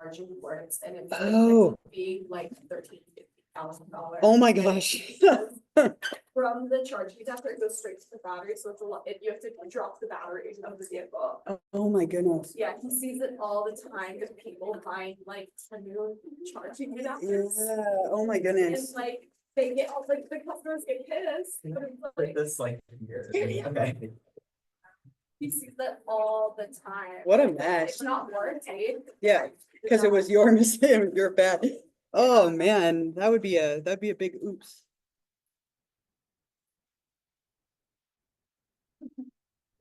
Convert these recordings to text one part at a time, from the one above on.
charging for it, and it's Oh. like, be like $13,000-$50,000. Oh my gosh. From the charging adapter, it goes straight to the battery, so it's a lot, you have to drop the battery of the vehicle. Oh my goodness. Yeah, he sees it all the time, if people find like 10 new charging adapters. Yeah, oh my And goodness. like, they get, like, the customers get pissed, but it's like, This like here. Yeah. Okay. he sees that all the time. What a mess. It's not warranted. Yeah, because it was your mistake, your bad. Oh man, that'd be a big oops.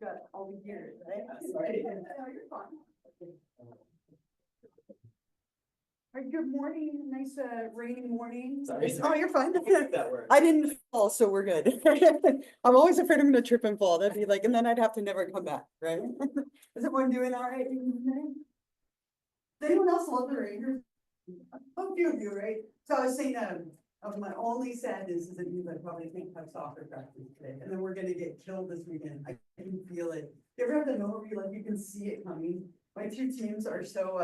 Got all the years, right? Sorry. No, you're fine. All right, good morning, nice rainy morning. Sorry. Oh, you're fine. That works. I didn't fall, so we're good. I'm always afraid I'm gonna trip and fall. That'd be like, and then I'd have to never come back, right? Is everyone doing all right? Does anyone else love the Rangers? A few of you, right? So I was saying, my only sadness is that you probably can't have soccer practice today, and then we're gonna get killed this weekend. I can feel it. You ever have the moment where you like you can see it coming? My two teams are so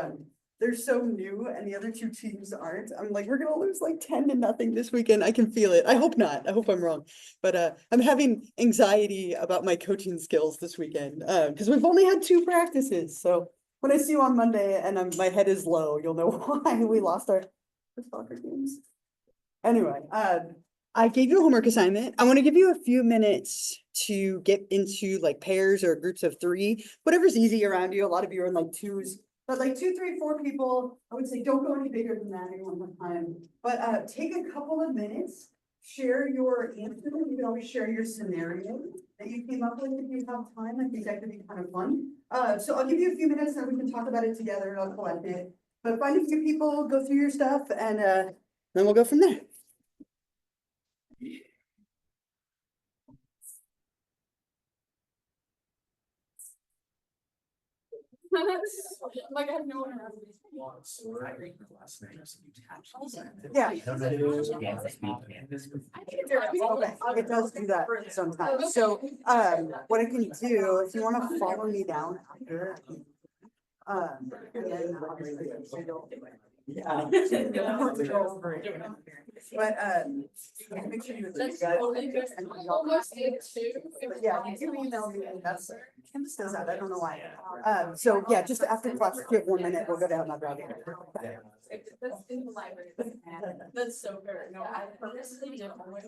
they're so new, and the other two teams aren't. I'm like, we're gonna lose like 10-0 this weekend. I can feel it. I hope not. I hope I'm wrong. But I'm having anxiety about my coaching skills this weekend because we've only had 2 practices. So when I see you on Monday and my head is low, you'll know why we lost our soccer games. Anyway, I gave you a homework assignment. I want to give you a few minutes to get into like pairs or groups of 3, whatever's easy around you. A lot of you are in like 2s, but like 2, 3, 4 people, I would say don't go any bigger than that at one time. But take a couple of minutes, share your answer. You can always share your scenario that you came up with if you have time. I think that could be kind of fun. So I'll give you a few minutes and we can talk about it together and I'll collect it. But find a few people, go through your stuff, and then we'll go from there. Like, I have no one around me. Yeah. I don't know. Yeah. Okay, it does do that sometimes. So, what I can do, if you wanna follow me down after. And then obviously I don't. Yeah. But, make sure you. Almost it too. But yeah, you can email me, and that's, Kim does that, I don't know why. So yeah, just after class, if you have 1 minute, we'll go down my brother. That's in the library. That's so fair. No, I purposely did one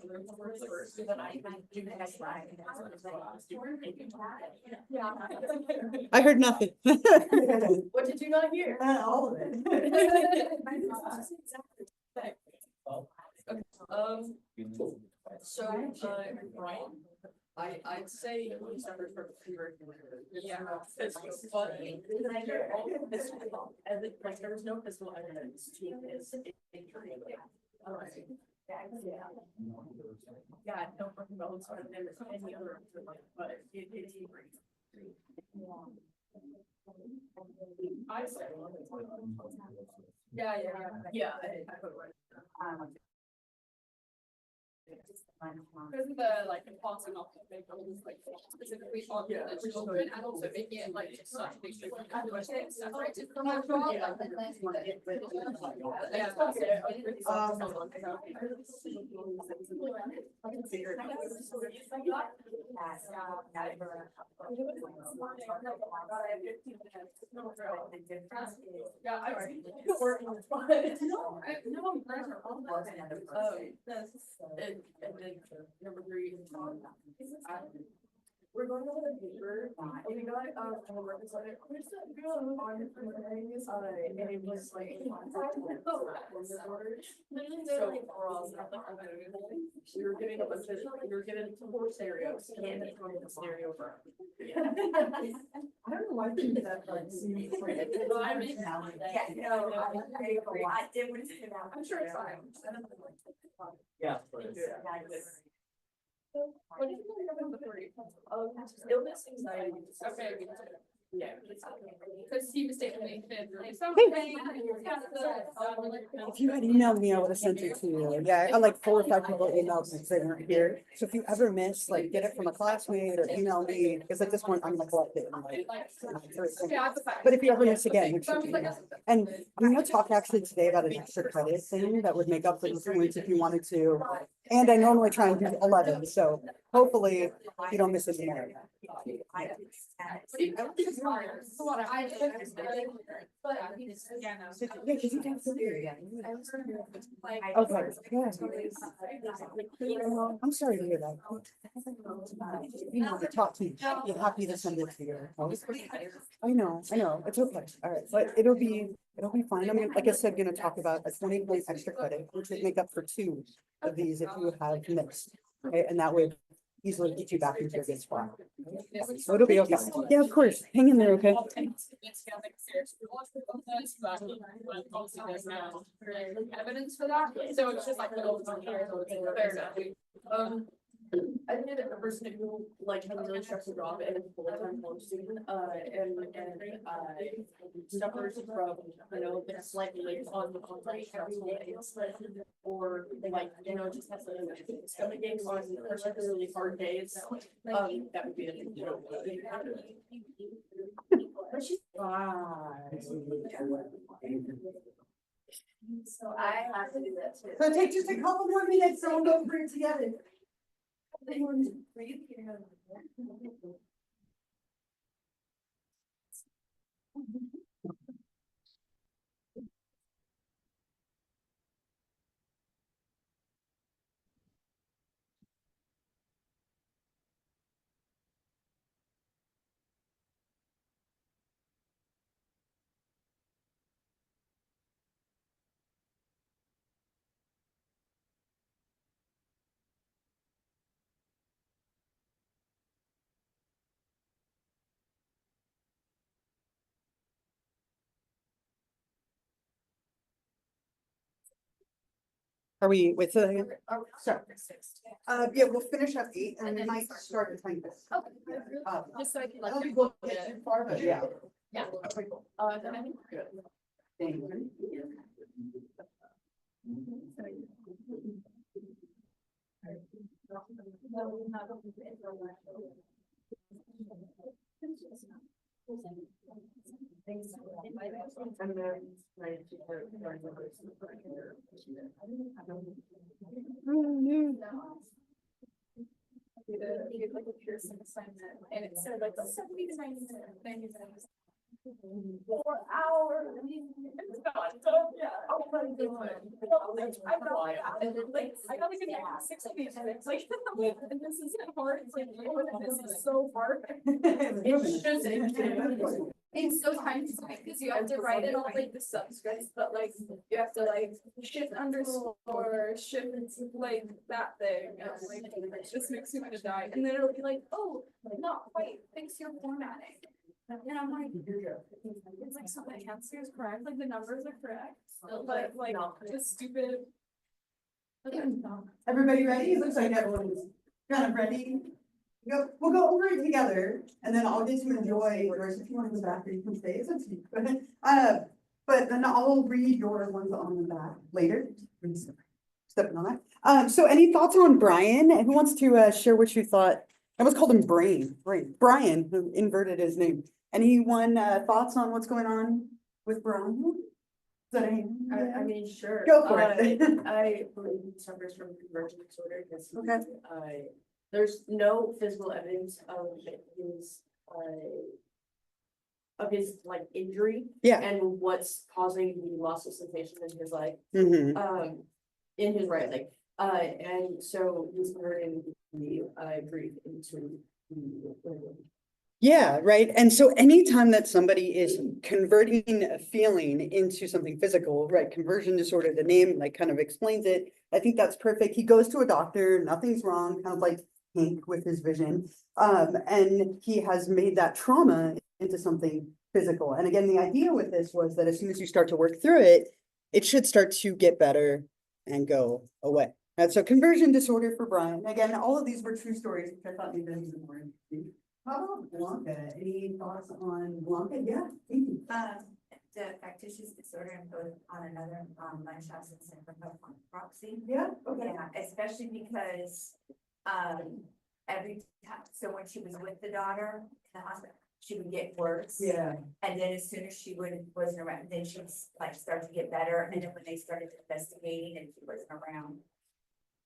first, so that I can do next slide. Yeah. I heard nothing. What did you not hear? All of it. So, Brian, I'd say we started from fever. Yeah, it's funny. And like there was no physical evidence to his injury. Yeah, I don't fucking know what's on there, any other, but it's great. I say. Yeah, I put it. Because of the like impossible not to make those like specifically on the children and also making it like such a big separated from our job. Yeah, I working on it. No, and then number 3 is we're going over the paper, and we got homework assignment. We're just going on and it was like so we were getting a bunch of 4 scenarios and then from the scenario for I don't know why I think that like seems like. I did what it out. I'm sure it's fine. Yeah. What do you think of the 3? Illness, anxiety. Okay. Yeah. Because he mistakenly did something. If you had emailed me, I would have sent it to you. Yeah, I like 4 or 5 people emailed me saying we're here. So if you ever miss, like, get it from a classmate or email me, because at this point, I'm gonna collect it. And, like, but if you ever miss again, it should be. And we will talk actually today about an extra credit thing that would make up for the points if you wanted to. And I normally try and do 11, so hopefully you don't miss any more. Yeah, 'cause you can't sit here yet. Okay, yeah. I'm sorry to hear that. You know, to talk to you, you're happy to send it to you. I know, it's okay, all right, but it'll be fine. I'm, like I said, gonna talk about a 20-point extra credit, which would make up for 2 of these if you have missed. Okay, and that would easily get you back into a good spot. So it'll be okay. Yeah, of course, hang in there, okay? Evidence for that, so it's just like. I did a person who like had a really stressful job and a full-time college student, and suffers from, the slightly like on the or like, just has a stomach aches on particularly hard days, that would be but she's fine. So I have to do that too. So take just a couple more minutes, so we'll go through it together. Are we with the, sorry, yeah, we'll finish up 8 and we might start at 10. Just so I can I like. don't think we'll get too far, but yeah. Yeah. Then I think we're good. Thank you. Like a Pearson assignment, and it said like 70 to 90 minutes. 4 hours. Oh my God. And then like, I got like a 60 minutes, like, and this is hard, it's like, oh, this is so hard. It's just, it's so time consuming, because you have to write it all like the subscripts, but like, you have to like shift underscore, shift like that thing, and like, it just makes me want to die, and then it'll be like, oh, not quite, fix your formatting. And I'm like, it's like, so the answer is correct, like the numbers are correct, but like, just stupid. Everybody ready? It looks like everyone's kind of ready. We'll go over it together and then I'll get to enjoy yours. If you want to go back or you can stay, it's up to you. But then I'll read your ones on the back later. Stepping on that. So any thoughts on Brian? Who wants to share what you thought? I almost called him Brian, who inverted his name. Anyone thoughts on what's going on with Brian? Is that any? I mean, sure. Go for it. I believe he suffers from convergent disorder because Okay. There's no physical evidence of his like injury. Yeah. And what's causing the loss of sensation in his like Mm-hmm. in his right leg. And so he's converting the grief into the Yeah, right. And so anytime that somebody is converting a feeling into something physical, right? Conversion disorder, the name like kind of explains it. I think that's perfect. He goes to a doctor, nothing's wrong, kind of like Hank with his vision. And he has made that trauma into something physical. And again, the idea with this was that as soon as you start to work through it, it should start to get better and go away. And so conversion disorder for Brian. Again, all of these were true stories, which I thought made them even more interesting. How about Blanca? Any thoughts on Blanca? Yeah, thank you. The factitious disorder imposed on another, Munchausen syndrome upon proxy. Yeah, okay. Yeah, especially because, every time, so when she was with the daughter in the hospital, she would get worse. Yeah, And then as soon as she wasn't around, then she would like start to get better, and then when they started investigating and she wasn't around,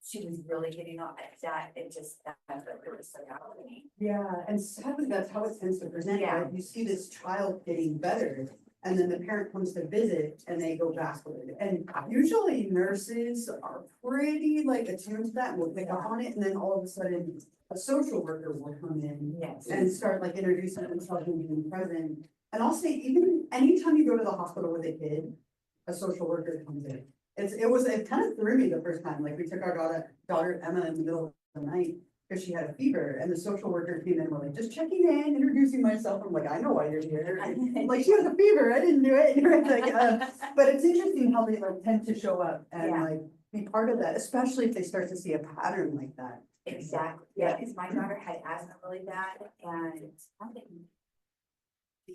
she was really getting off at that, it just, that really stuck out to me. yeah, and sadly, that's how it tends to present, Yeah. right? You see this child getting better, and then the parent comes to visit and they go backward. And usually nurses are pretty like attuned to that and will pick up on it, and then all of a sudden, a social worker will come in Yes. and start like introducing themselves and being present. And I'll say, even anytime you go to the hospital with a kid, a social worker comes in. It kind of threw me the first time, like we took our daughter Emma in the middle of the night because she had a fever, and the social worker came in and we're like, just checking in, introducing myself. I'm like, I know why you're here. And, like, she has a fever, I didn't do it. Like, but it's interesting how they like tend to show up and Yeah. like be part of that, especially if they start to see a pattern like that. Exactly, yeah, because my daughter had asthma really bad, and something.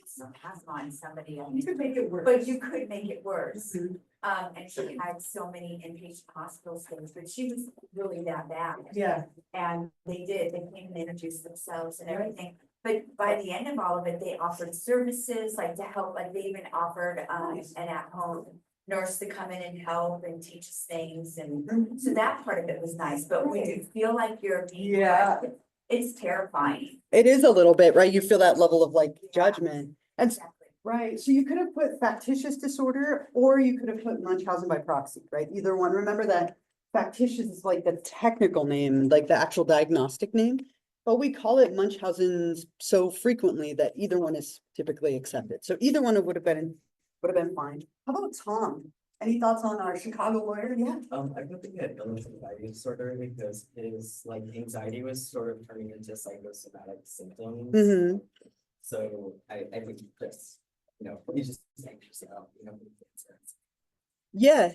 Some asthma on somebody, You could make it work. but you could make it worse. Mhm. And she had so many inpatient hospital stays, but she was really that bad. Yeah, And they came and introduced themselves and everything. But by the end of all of it, they offered services like to help, like they even offered, an at-home nurse to come in and help and teach us things. And so that part of it was nice, but when you feel like you're being Yeah. judged, it's terrifying. it is a little bit, right? You feel that level of like judgment. And Exactly. right, so you could have put factitious disorder, or you could have put Munchausen by proxy, right? Either one. Remember that factitious is like the technical name, like the actual diagnostic name. But we call it Munchausen's so frequently that either one is typically accepted. So either one would have been fine. How about Tom? Any thoughts on our Chicago lawyer? Yeah. I put the illness anxiety disorder because his like anxiety was sort of turning into psychosomatic symptoms. Mm-hmm. So I think Chris, he's just anxious about, concerns. Yeah,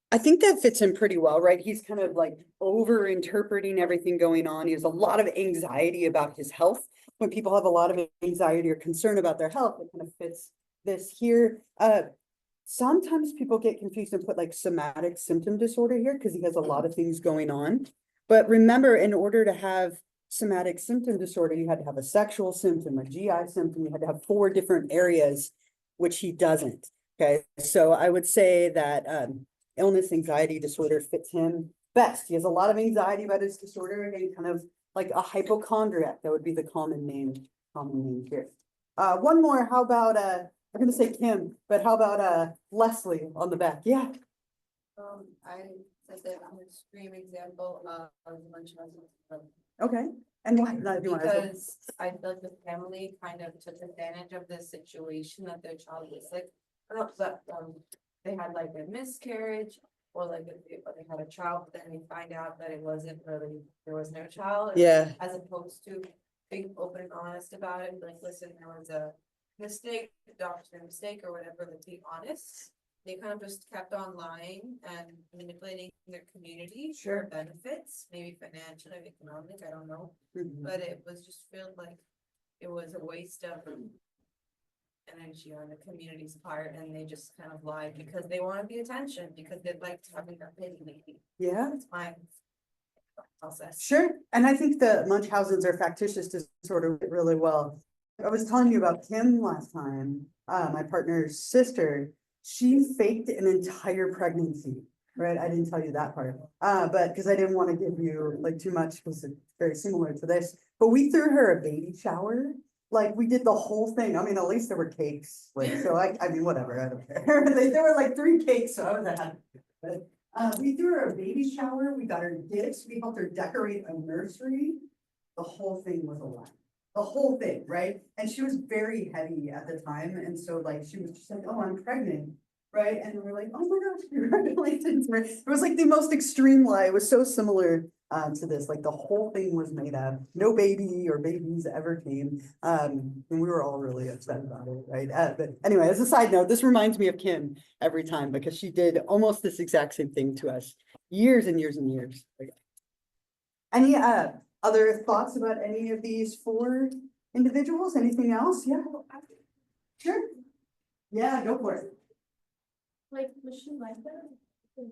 I think that fits in pretty well, right? He's kind of like over interpreting everything going on. He has a lot of anxiety about his health. When people have a lot of anxiety or concern about their health, it kind of fits this here. Sometimes people get confused and put like somatic symptom disorder here because he has a lot of things going on. But remember, in order to have somatic symptom disorder, you had to have a sexual symptom, a GI symptom, you had to have 4 different areas, which he doesn't. Okay, so I would say that illness anxiety disorder fits him best. He has a lot of anxiety about his disorder and kind of like a hypochondriac. That would be the common name here. One more, how about I'm gonna say Kim, but how about Leslie on the back? Yeah. I said that I'm an extreme example of Munchausen syndrome. Okay, and what, do you want to? Because I feel like the family kind of took advantage of the situation that their child was sick. I don't know, but they had like a miscarriage or like if they had a child, but then we find out that it wasn't really, there was no child. Yeah. As opposed to being open and honest about it, like, listen, there was a mistake, the doctor made a mistake or whatever, like be honest. They kind of just kept on lying and manipulating their community for benefits, maybe financial or economic, I don't know. Mhm. But it was just felt like it was a waste of energy on the community's part, and they just kind of lied because they wanted the attention, because they liked having that pity maybe. Yeah. That's my process. Sure, and I think the Munchausen's or factitious disorder fit really well. I was telling you about Kim last time, my partner's sister. She faked an entire pregnancy, right? I didn't tell you that part, but because I didn't want to give you like too much because it's very similar to this. But we threw her a baby shower. Like we did the whole thing. I mean, at least there were cakes. Like, so I mean, whatever, I don't care. There were like 3 cakes, so I was happy. But we threw her a baby shower. We got her gifts. We helped her decorate a nursery. The whole thing was a lie. The whole thing, right? And she was very heavy at the time. And so like, she was just like, oh, I'm pregnant. Right. And we're like, oh my gosh, congratulations. It was like the most extreme lie. It was so similar to this, like the whole thing was made up. No baby or babies ever came. And we were all really upset about it. Right. But anyway, as a side note, this reminds me of Kim every time because she did almost this exact same thing to us years and years and years ago. Any other thoughts about any of these 4 individuals? Anything else? Yeah. Sure. Yeah, go for it. Like, was she like that?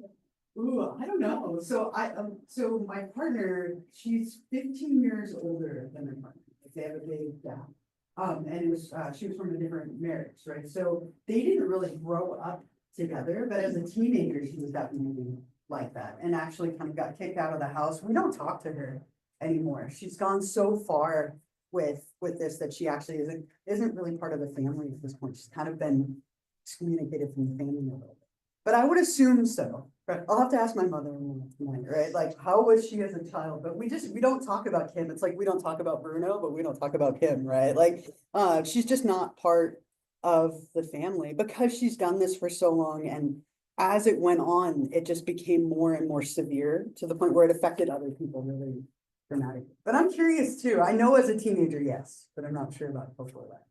Ooh, I don't know. So my partner, she's 15 years older than my partner. Like, they have a big gap. And it was, she was from a different marriage, right? So they didn't really grow up together, but as a teenager, she was definitely like that and actually kind of got kicked out of the house. We don't talk to her anymore. She's gone so far with this that she actually isn't really part of the family at this point. She's kind of been excommunicated from the family a little bit. But I would assume so. But I'll have to ask my mother-in-law tonight, right? Like, how was she as a child? But we don't talk about Kim. It's like we don't talk about Bruno, but we don't talk about Kim, right? Like, she's just not part of the family because she's done this for so long. And as it went on, it just became more and more severe to the point where it affected other people really dramatically. But I'm curious too. I know as a teenager, yes, but I'm not sure about before that.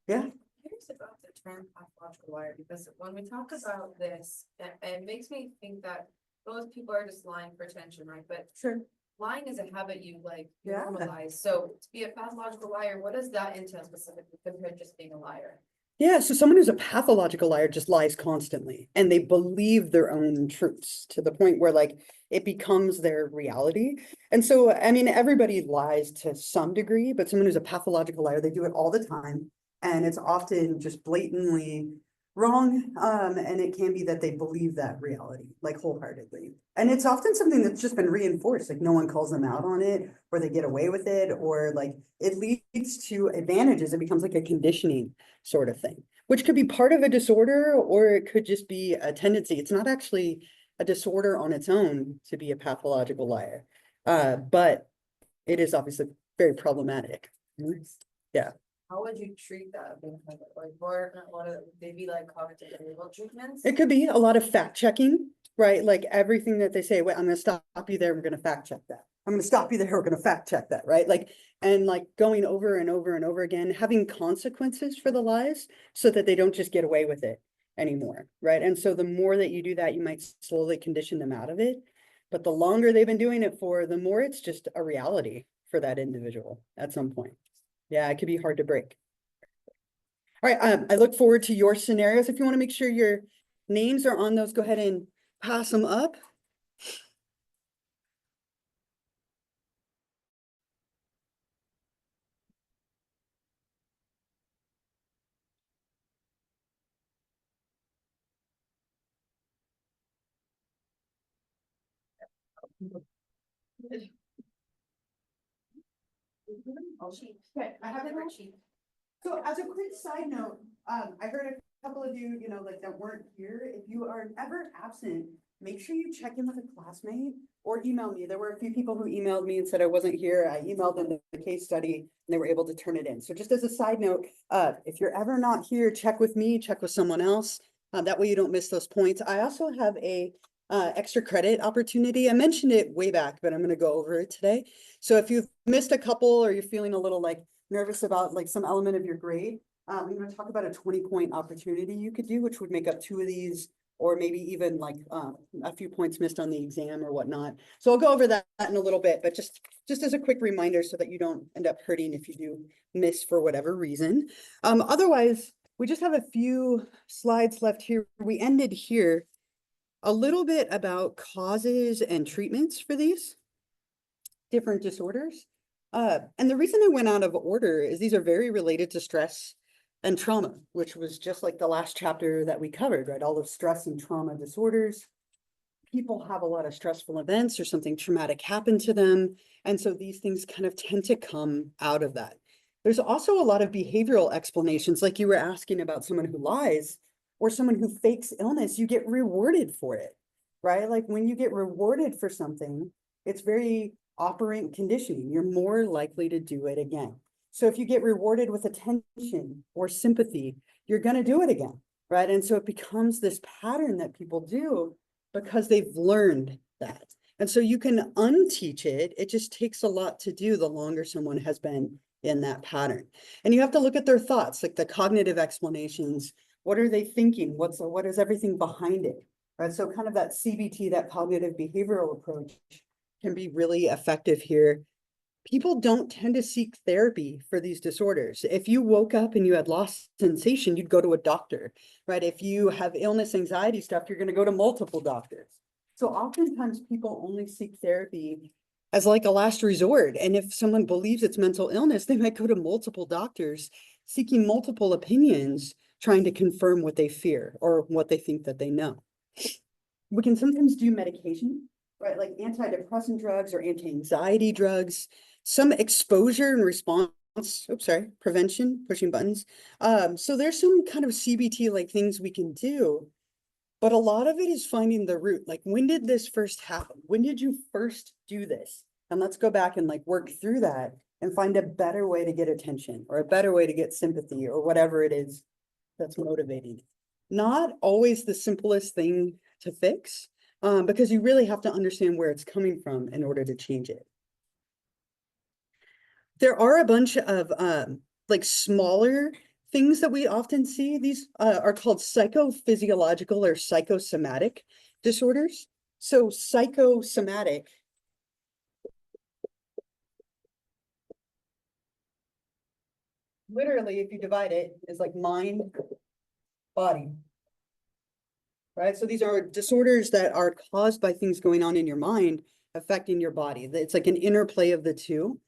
Yeah. Curious about the term pathological liar, because when we talk about this, it makes me think that most people are just lying for attention, right? But Sure. lying is a habit you like Yeah. normalize. So to be a pathological liar, what does that entail specifically compared to just being a liar? Yeah, so someone who's a pathological liar just lies constantly and they believe their own truths to the point where like it becomes their reality. And so, I mean, everybody lies to some degree, but someone who's a pathological liar, they do it all the time. And it's often just blatantly wrong. And it can be that they believe that reality, like wholeheartedly. And it's often something that's just been reinforced, like no one calls them out on it, or they get away with it, or like it leads to advantages. It becomes like a conditioning sort of thing, which could be part of a disorder, or it could just be a tendency. It's not actually a disorder on its own to be a pathological liar, but it is obviously very problematic. Yeah. How would you treat that? Like, what would they be like cognitive behavioral treatments? It could be a lot of fact checking, right? Like everything that they say, wait, I'm gonna stop you there, we're gonna fact check that. I'm gonna stop you there, we're gonna fact check that, right? Like, and like going over and over and over again, having consequences for the lies so that they don't just get away with it anymore, right? And so the more that you do that, you might slowly condition them out of it. But the longer they've been doing it for, the more it's just a reality for that individual at some point. Yeah, it could be hard to break. All right, I look forward to your scenarios. If you want to make sure your names are on those, go ahead and pass them up. Okay, I have it all. So as a quick side note, I heard a couple of you, like that weren't here. If you are ever absent, make sure you check in with a classmate or email me. There were a few people who emailed me and said I wasn't here. I emailed them the case study and they were able to turn it in. So just as a side note, if you're ever not here, check with me, check with someone else. That way you don't miss those points. I also have a extra credit opportunity. I mentioned it way back, but I'm going to go over it today. So if you've missed a couple or you're feeling a little like nervous about like some element of your grade, I'm going to talk about a 20-point opportunity you could do, which would make up 2 of these, or maybe even like a few points missed on the exam or whatnot. So I'll go over that in a little bit, but just as a quick reminder so that you don't end up hurting if you do miss for whatever reason. Otherwise, we just have a few slides left here. We ended here a little bit about causes and treatments for these different disorders. And the reason I went out of order is these are very related to stress and trauma, which was just like the last chapter that we covered, right? All of stress and trauma disorders. People have a lot of stressful events or something traumatic happened to them. And so these things kind of tend to come out of that. There's also a lot of behavioral explanations, like you were asking about someone who lies or someone who fakes illness, you get rewarded for it, right? Like when you get rewarded for something, it's very operant conditioning. You're more likely to do it again. So if you get rewarded with attention or sympathy, you're going to do it again, right? And so it becomes this pattern that people do because they've learned that. And so you can unteach it. It just takes a lot to do the longer someone has been in that pattern. And you have to look at their thoughts, like the cognitive explanations. What are they thinking? What is everything behind it, right? So kind of that CBT, that cognitive behavioral approach can be really effective here. people don't tend to seek therapy for these disorders. If you woke up and you had lost sensation, you'd go to a doctor, right? If you have illness, anxiety stuff, you're going to go to multiple doctors. So oftentimes people only seek therapy as like a last resort. And if someone believes it's mental illness, they might go to multiple doctors seeking multiple opinions, trying to confirm what they fear or what they think that they know. We can sometimes do medication, right? Like antidepressant drugs or anti-anxiety drugs, some exposure and response, prevention, pushing buttons. So there's some kind of CBT like things we can do, but a lot of it is finding the root. Like, when did this first happen? When did you first do this? And let's go back and like work through that and find a better way to get attention or a better way to get sympathy or whatever it is that's motivating. Not always the simplest thing to fix, because you really have to understand where it's coming from in order to change it. There are a bunch of like smaller things that we often see. These are called psychophysiological or psychosomatic disorders. So psychosomatic literally, if you divide it, is like mind, body. Right? So these are disorders that are caused by things going on in your mind affecting your body. It's like an interplay of the two.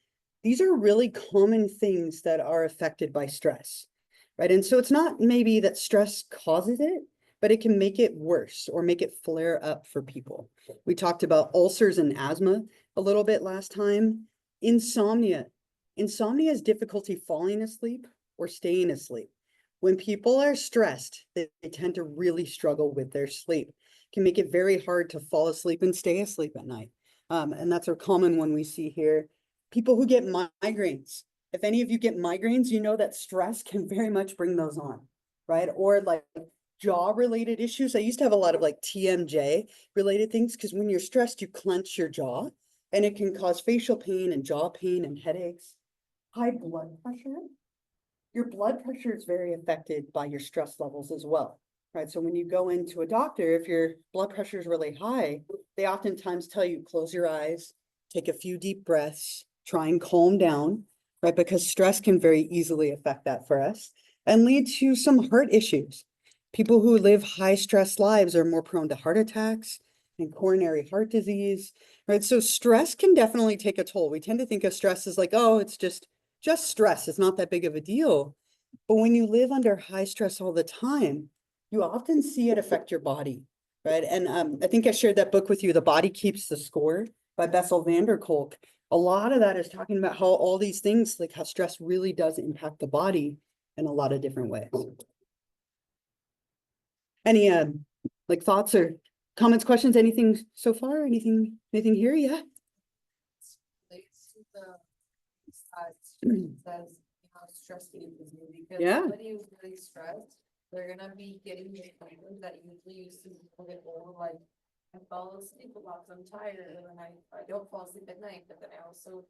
These are really common things that are affected by stress, right? And so it's not maybe that stress causes it, but it can make it worse or make it flare up for people. We talked about ulcers and asthma a little bit last time. Insomnia. Insomnia is difficulty falling asleep or staying asleep. When people are stressed, they tend to really struggle with their sleep. It can make it very hard to fall asleep and stay asleep at night. And that's a common one we see here. People who get migraines. If any of you get migraines, you know that stress can very much bring those on, right? Or like jaw-related issues. I used to have a lot of like TMJ-related things because when you're stressed, you clench your jaw and it can cause facial pain and jaw pain and headaches. High blood pressure. Your blood pressure is very affected by your stress levels as well, right? So when you go into a doctor, if your blood pressure is really high, they oftentimes tell you, close your eyes, take a few deep breaths, try and calm down, right? Because stress can very easily affect that for us and lead to some heart issues. People who live high stress lives are more prone to heart attacks and coronary heart disease, right? So stress can definitely take a toll. We tend to think of stress as like, oh, it's just stress. It's not that big of a deal. But when you live under high stress all the time, you often see it affect your body, right? And I think I shared that book with you, The Body Keeps the Score by Bessel van der Kolk. A lot of that is talking about how all these things, like how stress really does impact the body in a lot of different ways. Any like thoughts or comments, questions, anything so far? Anything here? Yeah. Says how stressed you is because Yeah. somebody who's really stressed, they're gonna be getting the feelings that usually used to get old, like I fall asleep a lot, 'cause I'm tired, and then I don't fall asleep at night, but then I also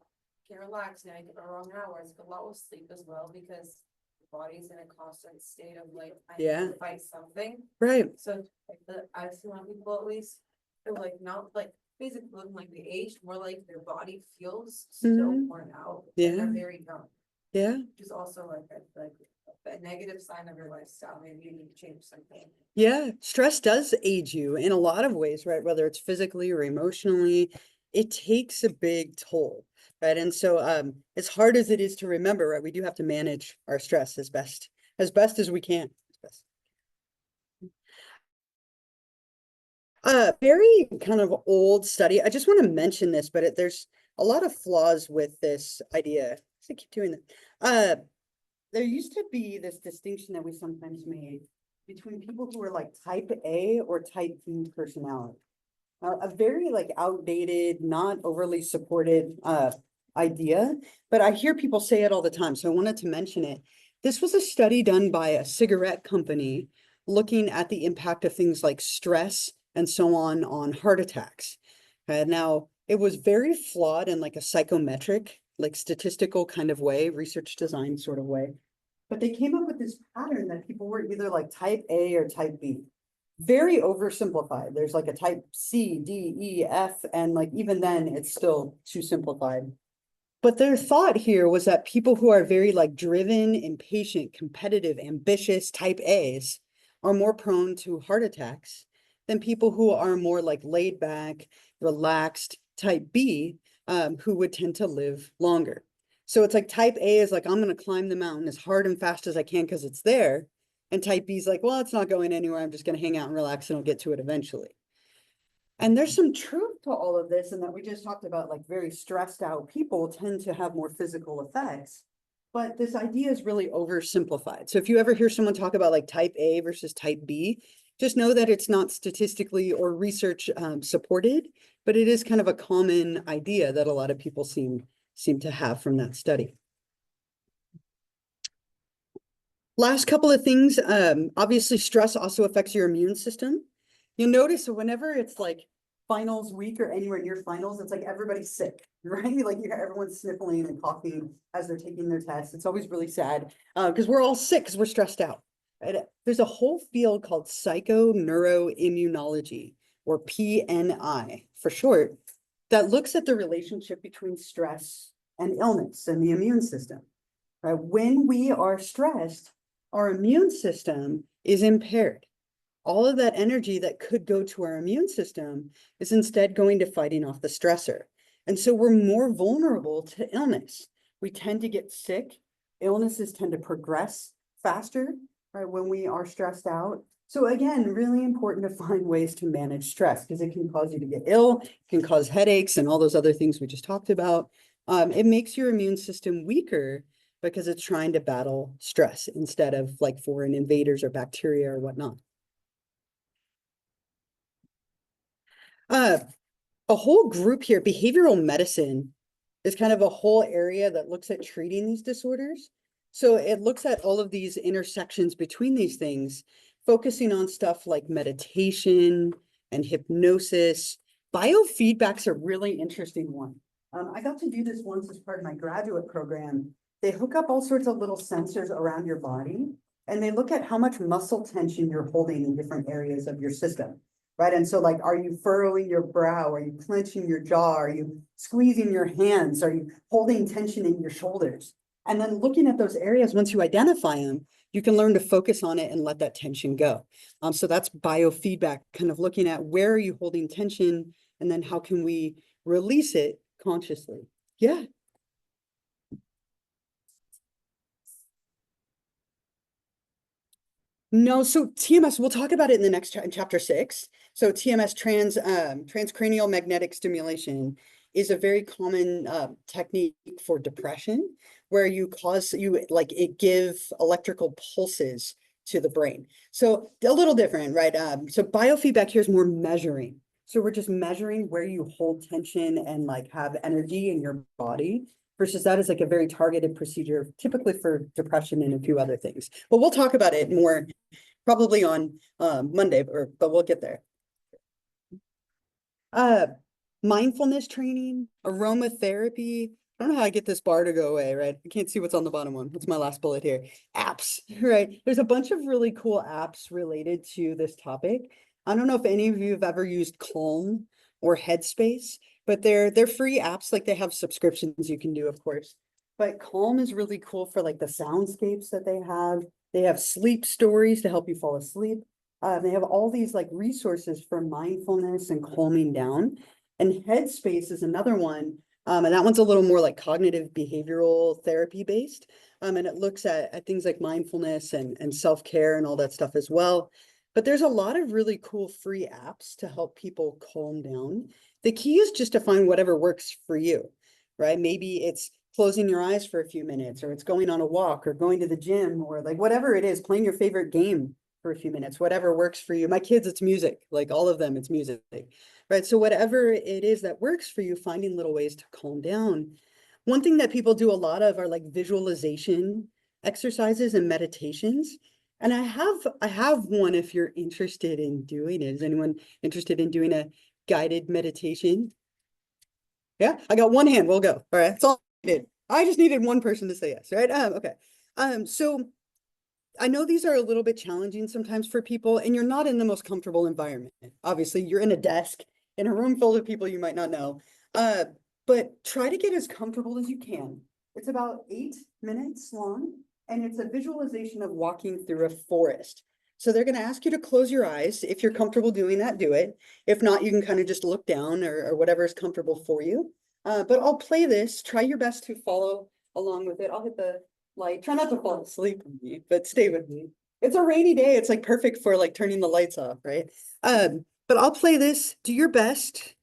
can't relax, and I get the wrong hours, get low sleep as well, because the body's in a constant state of like, I need Yeah. to fight something. Right. So like I've seen a lot of people at least, they're like not like physically looking like they aged, more like their body feels so Mhm. worn out. Yeah. And they're very young, Yeah. which is also like a negative sign of your lifestyle. Maybe you need to change something. Yeah, stress does age you in a lot of ways, right? Whether it's physically or emotionally, it takes a big toll, right? And so as hard as it is to remember, right, we do have to manage our stress as best as we can. Very kind of old study. I just want to mention this, but there's a lot of flaws with this idea. I keep doing that. There used to be this distinction that we sometimes made between people who were like type A or type B personality. A very like outdated, not overly supported idea, but I hear people say it all the time. So I wanted to mention it. This was a study done by a cigarette company looking at the impact of things like stress and so on heart attacks. Now, it was very flawed in like a psychometric, like statistical kind of way, research design sort of way. But they came up with this pattern that people were either like type A or type B. Very oversimplified. There's like a type C, D, E, F, and like even then it's still too simplified. But their thought here was that people who are very like driven, impatient, competitive, ambitious type A's are more prone to heart attacks than people who are more like laid back, relaxed type B, who would tend to live longer. So it's like type A is like, I'm going to climb the mountain as hard and fast as I can because it's there. And type B is like, well, it's not going anywhere. I'm just going to hang out and relax and I'll get to it eventually. And there's some truth to all of this, and that we just talked about, like very stressed out people tend to have more physical effects. But this idea is really oversimplified. So if you ever hear someone talk about like type A versus type B, just know that it's not statistically or research supported, but it is kind of a common idea that a lot of people seem to have from that study. Last couple of things, obviously stress also affects your immune system. You'll notice whenever it's like finals week or anywhere near finals, it's like everybody's sick, right? Like you have everyone's sniffling and coughing as they're taking their tests. It's always really sad because we're all sick because we're stressed out. Right? There's a whole field called psychoneuroimmunology, or PNI for short, that looks at the relationship between stress and illness and the immune system. Right? When we are stressed, our immune system is impaired. All of that energy that could go to our immune system is instead going to fighting off the stressor. And so we're more vulnerable to illness. We tend to get sick. Illnesses tend to progress faster, right, when we are stressed out. So again, really important to find ways to manage stress because it can cause you to get ill, it can cause headaches and all those other things we just talked about. It makes your immune system weaker because it's trying to battle stress instead of like foreign invaders or bacteria or whatnot. A whole group here, behavioral medicine, is kind of a whole area that looks at treating these disorders. So it looks at all of these intersections between these things, focusing on stuff like meditation and hypnosis. Biofeedback's a really interesting one. I got to do this once as part of my graduate program. They hook up all sorts of little sensors around your body, and they look at how much muscle tension you're holding in different areas of your system. Right. And so like, are you furrowing your brow? Are you clenching your jaw? Are you squeezing your hands? Are you holding tension in your shoulders? And then looking at those areas, once you identify them, you can learn to focus on it and let that tension go. So that's biofeedback, kind of looking at where are you holding tension and then how can we release it consciously? Yeah. No, so TMS, we'll talk about it in the next in chapter 6. So TMS, transcranial magnetic stimulation, is a very common technique for depression, where it give electrical pulses to the brain. So a little different, right? So biofeedback here is more measuring. So we're just measuring where you hold tension and like have energy in your body, versus that is like a very targeted procedure, typically for depression and a few other things. But we'll talk about it more probably on Monday, but we'll get there. Mindfulness training, aromatherapy. I don't know how I get this bar to go away, right? I can't see what's on the bottom one. What's my last bullet here? Apps, right? There's a bunch of really cool apps related to this topic. I don't know if any of you have ever used Calm or Headspace, but they're free apps. Like they have subscriptions you can do, of course. But Calm is really cool for like the soundscapes that they have. They have sleep stories to help you fall asleep. They have all these like resources for mindfulness and calming down. And Headspace is another one. And that one's a little more like cognitive behavioral therapy based. And it looks at things like mindfulness and self-care and all that stuff as well. But there's a lot of really cool free apps to help people calm down. The key is just to find whatever works for you, right? Maybe it's closing your eyes for a few minutes, or it's going on a walk, or going to the gym, or like whatever it is, playing your favorite game for a few minutes, whatever works for you. My kids, it's music, like all of them, it's music, right? So whatever it is that works for you, finding little ways to calm down. One thing that people do a lot of are like visualization exercises and meditations. And I have one if you're interested in doing it. Is anyone interested in doing a guided meditation? Yeah, I got one hand, we'll go. All right, that's all I did. I just needed one person to say yes, right? Okay. So I know these are a little bit challenging sometimes for people, and you're not in the most comfortable environment. Obviously, you're in a desk in a room full of people you might not know. but try to get as comfortable as you can. It's about 8 minutes long, and it's a visualization of walking through a forest. So they're gonna ask you to close your eyes. If you're comfortable doing that, do it. If not, you can kind of just look down or whatever is comfortable for you. But I'll play this. Try your best to follow along with it. I'll hit the light. Try not to fall asleep with me, but stay with me. It's a rainy day. It's like perfect for like turning the lights off, right? But I'll play this. Do your best.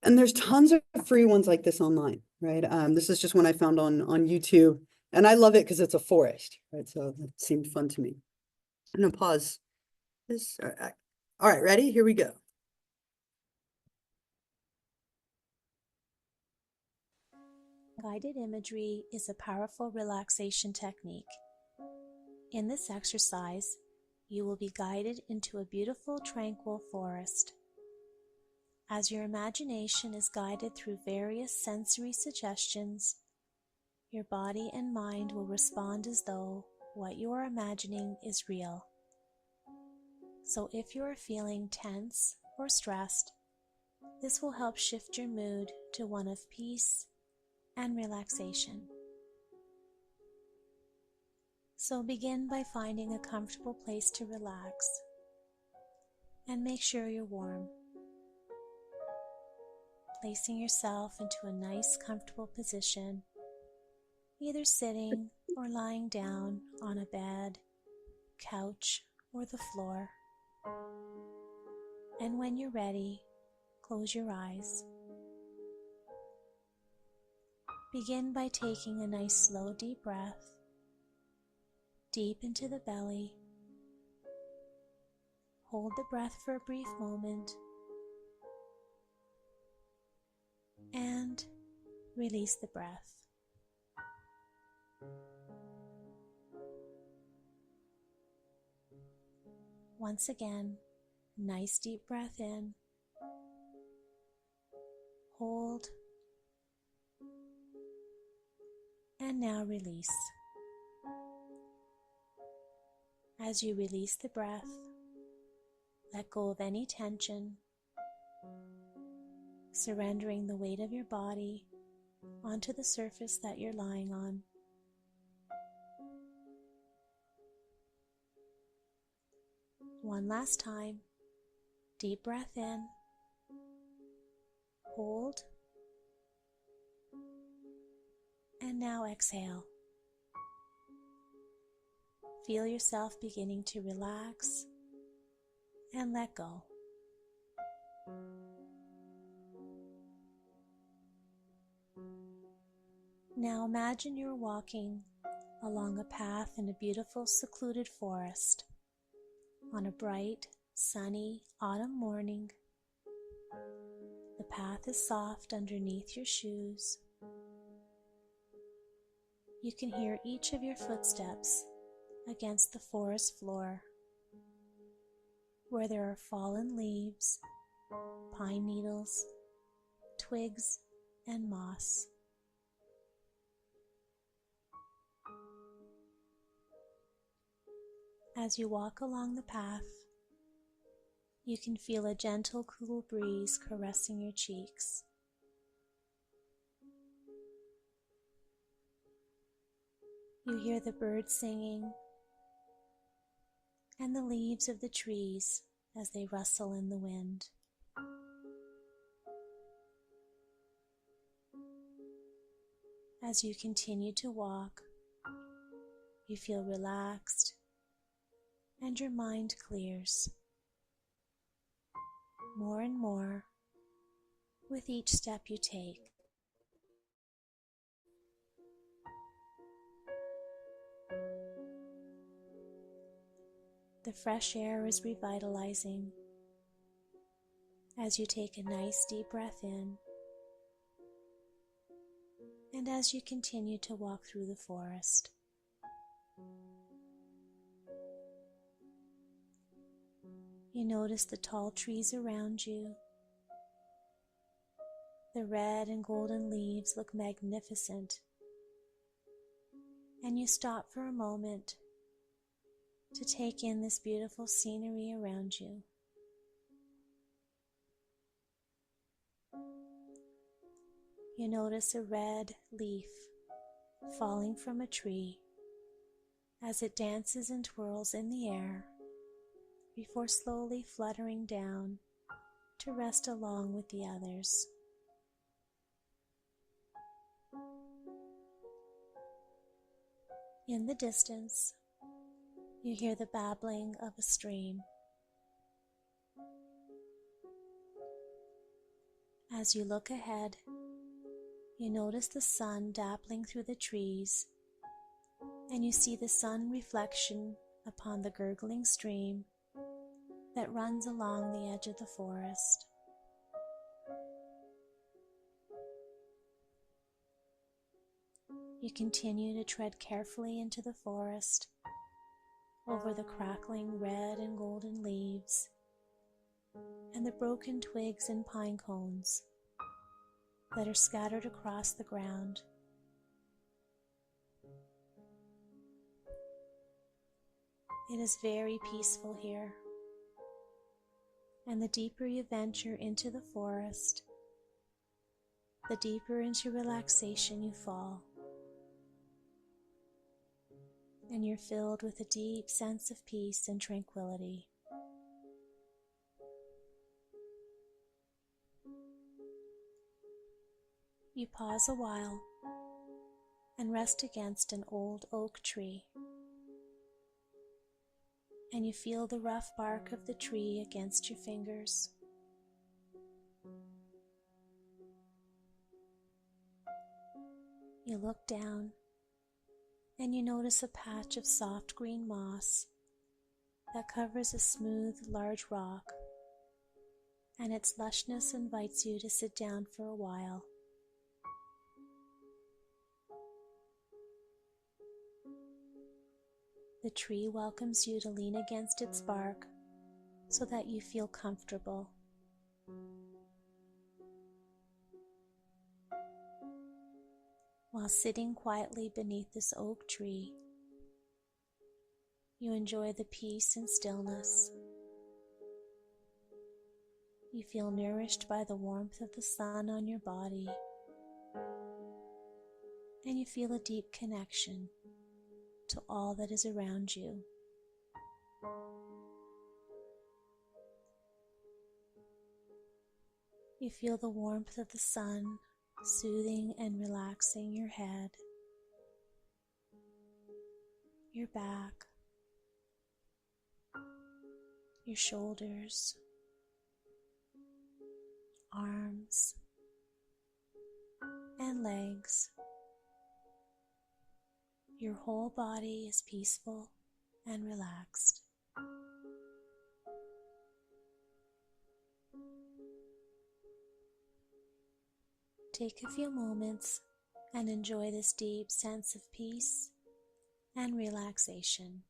And there's tons of free ones like this online, right? This is just one I found on YouTube, and I love it because it's a forest, right? So it seemed fun to me. I'm gonna pause this. All right, ready? Here we go. Guided imagery is a powerful relaxation technique. In this exercise, you will be guided into a beautiful, tranquil forest. As your imagination is guided through various sensory suggestions, your body and mind will respond as though what you are imagining is real. So if you are feeling tense or stressed, this will help shift your mood to one of peace and relaxation. So begin by finding a comfortable place to relax and make sure you're warm. Placing yourself into a nice, comfortable position, either sitting or lying down on a bed, couch, or the floor. And when you're ready, close your eyes. Begin by taking a nice, slow, deep breath, deep into the belly. Hold the breath for a brief moment, and release the breath. Once again, nice deep breath in, hold, and now release. As you release the breath, let go of any tension, surrendering the weight of your body onto the surface that you're lying on. One last time, deep breath in, hold, and now exhale. Feel yourself beginning to relax and let go. Now imagine you're walking along a path in a beautiful, secluded forest on a bright, sunny autumn morning. The path is soft underneath your shoes. You can hear each of your footsteps against the forest floor, where there are fallen leaves, pine needles, twigs, and moss. As you walk along the path, you can feel a gentle, cool breeze caressing your cheeks. You hear the birds singing and the leaves of the trees as they rustle in the wind. As you continue to walk, you feel relaxed and your mind clears more and more with each step you take. The fresh air is revitalizing as you take a nice deep breath in and as you continue to walk through the forest. You notice the tall trees around you. The red and golden leaves look magnificent, and you stop for a moment to take in this beautiful scenery around you. you notice a red leaf falling from a tree as it dances and twirls in the air before slowly fluttering down to rest along with the others. In the distance, you hear the babbling of a stream. As you look ahead, you notice the sun dappling through the trees, and you see the sun reflection upon the gurgling stream that runs along the edge of the forest. You continue to tread carefully into the forest, over the crackling red and golden leaves, and the broken twigs and pine cones that are scattered across the ground. It is very peaceful here, and the deeper you venture into the forest, the deeper into relaxation you fall, and you're filled with a deep sense of peace and tranquility. You pause a while and rest against an old oak tree, and you feel the rough bark of the tree against your fingers. You look down and you notice a patch of soft green moss that covers a smooth, large rock, and its lushness invites you to sit down for a while. The tree welcomes you to lean against its bark so that you feel comfortable. While sitting quietly beneath this oak tree, you enjoy the peace and stillness. You feel nourished by the warmth of the sun on your body, and you feel a deep connection to all that is around you. You feel the warmth of the sun soothing and relaxing your head, your back, your shoulders, arms, and legs. Your whole body is peaceful and relaxed. Take a few moments and enjoy this deep sense of peace and relaxation.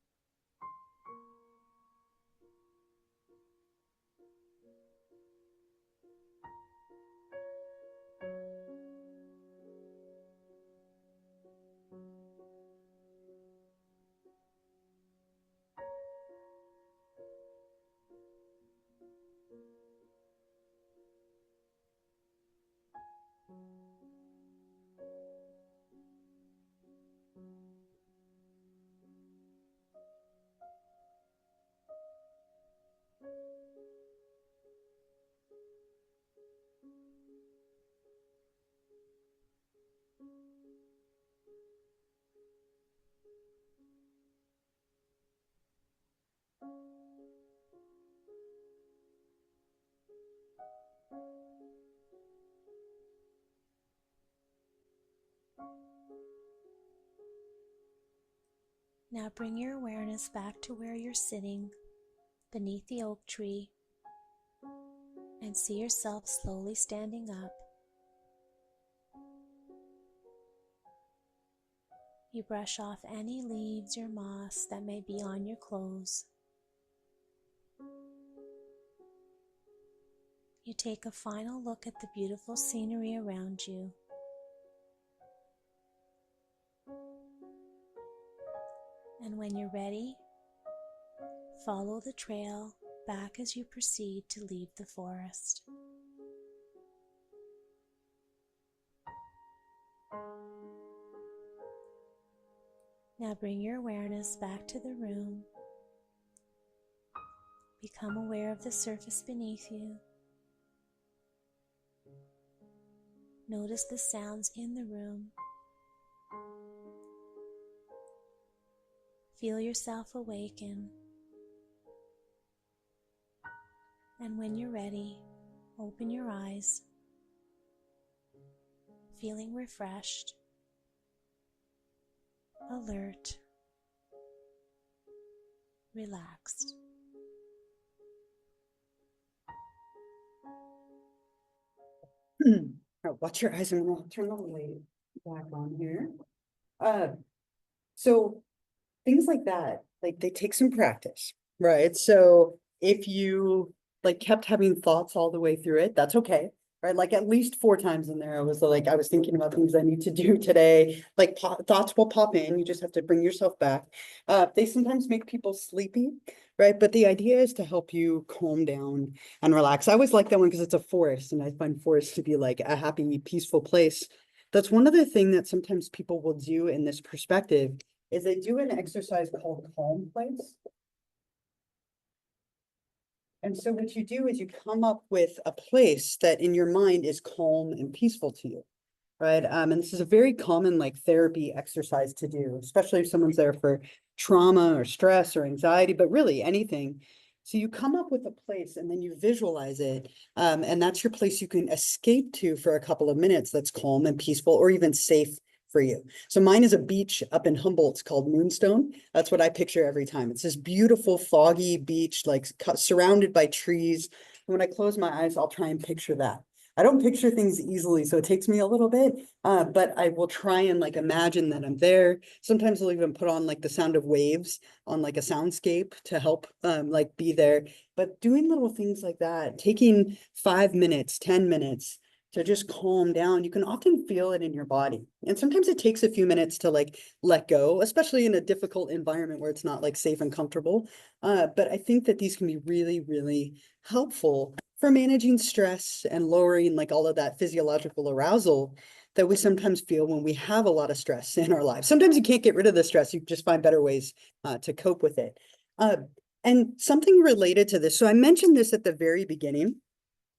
Now bring your awareness back to where you're sitting beneath the oak tree and see yourself slowly standing up. You brush off any leaves or moss that may be on your clothes. You take a final look at the beautiful scenery around you. And when you're ready, follow the trail back as you proceed to leave the forest. Now bring your awareness back to the room. Become aware of the surface beneath you. Notice the sounds in the room. Feel yourself awaken. And when you're ready, open your eyes, feeling refreshed, alert, relaxed. Watch your eyes, and I'll turn the light back on here. So things like that, like they take some practice, right? So if you like kept having thoughts all the way through it, that's okay, right? Like at least 4 times in there, I was thinking about things I need to do today. Like thoughts will pop in, you just have to bring yourself back. They sometimes make people sleepy, right? But the idea is to help you calm down and relax. I always like that one because it's a forest, and I find forests to be like a happy, peaceful place. That's one other thing that sometimes people will do in this perspective is they do an exercise called calm place. And so what you do is you come up with a place that in your mind is calm and peaceful to you, right? And this is a very common like therapy exercise to do, especially if someone's there for trauma or stress or anxiety, but really anything. So you come up with a place and then you visualize it. And that's your place you can escape to for a couple of minutes that's calm and peaceful or even safe for you. So mine is a beach up in Humboldt. It's called Moonstone. That's what I picture every time. It's this beautiful foggy beach, like surrounded by trees. And when I close my eyes, I'll try and picture that. I don't picture things easily, so it takes me a little bit, but I will try and like imagine that I'm there. Sometimes I'll even put on like the sound of waves on like a soundscape to help like be there. But doing little things like that, taking 5 minutes, 10 minutes, to just calm down, you can often feel it in your body. And sometimes it takes a few minutes to like let go, especially in a difficult environment where it's not like safe and comfortable. But I think that these can be really, really helpful for managing stress and lowering like all of that physiological arousal that we sometimes feel when we have a lot of stress in our lives. Sometimes you can't get rid of the stress, you just find better ways to cope with it. And something related to this, so I mentioned this at the very beginning,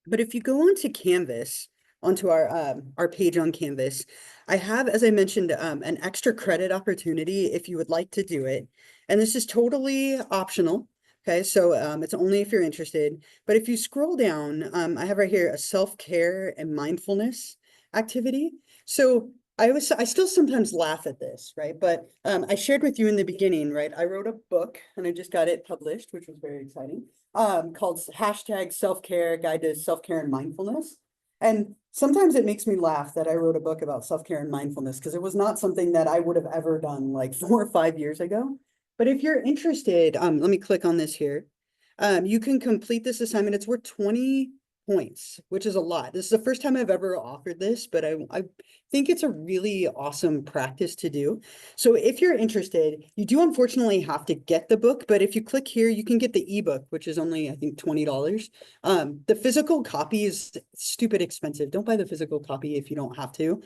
but if you go onto Canvas, onto our page on Canvas, I have, as I mentioned, an extra credit opportunity if you would like to do it. And this is totally optional. Okay, so it's only if you're interested. But if you scroll down, I have right here a self-care and mindfulness activity. So I still sometimes laugh at this, right? But I shared with you in the beginning, right? I wrote a book and I just got it published, which was very exciting, called hashtag self-care guide to self-care and mindfulness. And sometimes it makes me laugh that I wrote a book about self-care and mindfulness because it was not something that I would have ever done like 4 or 5 years ago. But if you're interested, let me click on this here. You can complete this assignment. It's worth 20 points, which is a lot. This is the first time I've ever offered this, but I think it's a really awesome practice to do. So if you're interested, you do unfortunately have to get the book, but if you click here, you can get the ebook, which is only, I think, $20. The physical copy is stupid expensive. Don't buy the physical copy if you don't have to.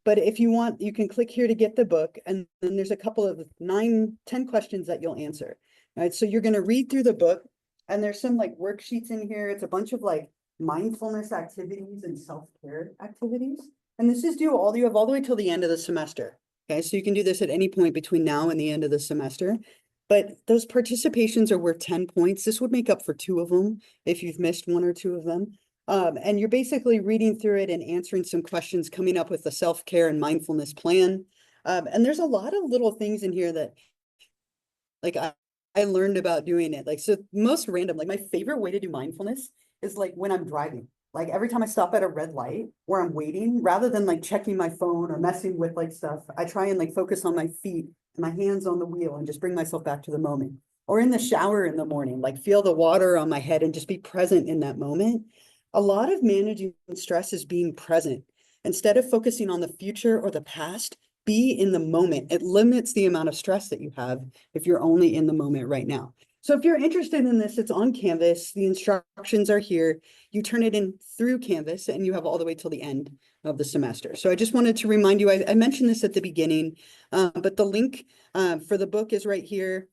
But if you want, you can click here to get the book, and then there's a couple of 9, 10 questions that you'll answer. All right, so you're going to read through the book, and there's some like worksheets in here. It's a bunch of like mindfulness activities and self-care activities. And this is due you have all the way till the end of the semester. Okay, so you can do this at any point between now and the end of the semester. But those participations are worth 10 points. This would make up for 2 of them if you've missed 1 or 2 of them. And you're basically reading through it and answering some questions, coming up with a self-care and mindfulness plan. And there's a lot of little things in here that like I learned about doing it. Like, so most random, like my favorite way to do mindfulness is like when I'm driving. Like every time I stop at a red light or I'm waiting, rather than like checking my phone or messing with like stuff, I try and like focus on my feet and my hands on the wheel and just bring myself back to the moment. Or in the shower in the morning, like feel the water on my head and just be present in that moment. A lot of managing stress is being present. Instead of focusing on the future or the past, be in the moment. It limits the amount of stress that you have if you're only in the moment right now. So if you're interested in this, it's on Canvas. The instructions are here. You turn it in through Canvas and you have all the way till the end of the semester. So I just wanted to remind you, I mentioned this at the beginning, but the link for the book is right here.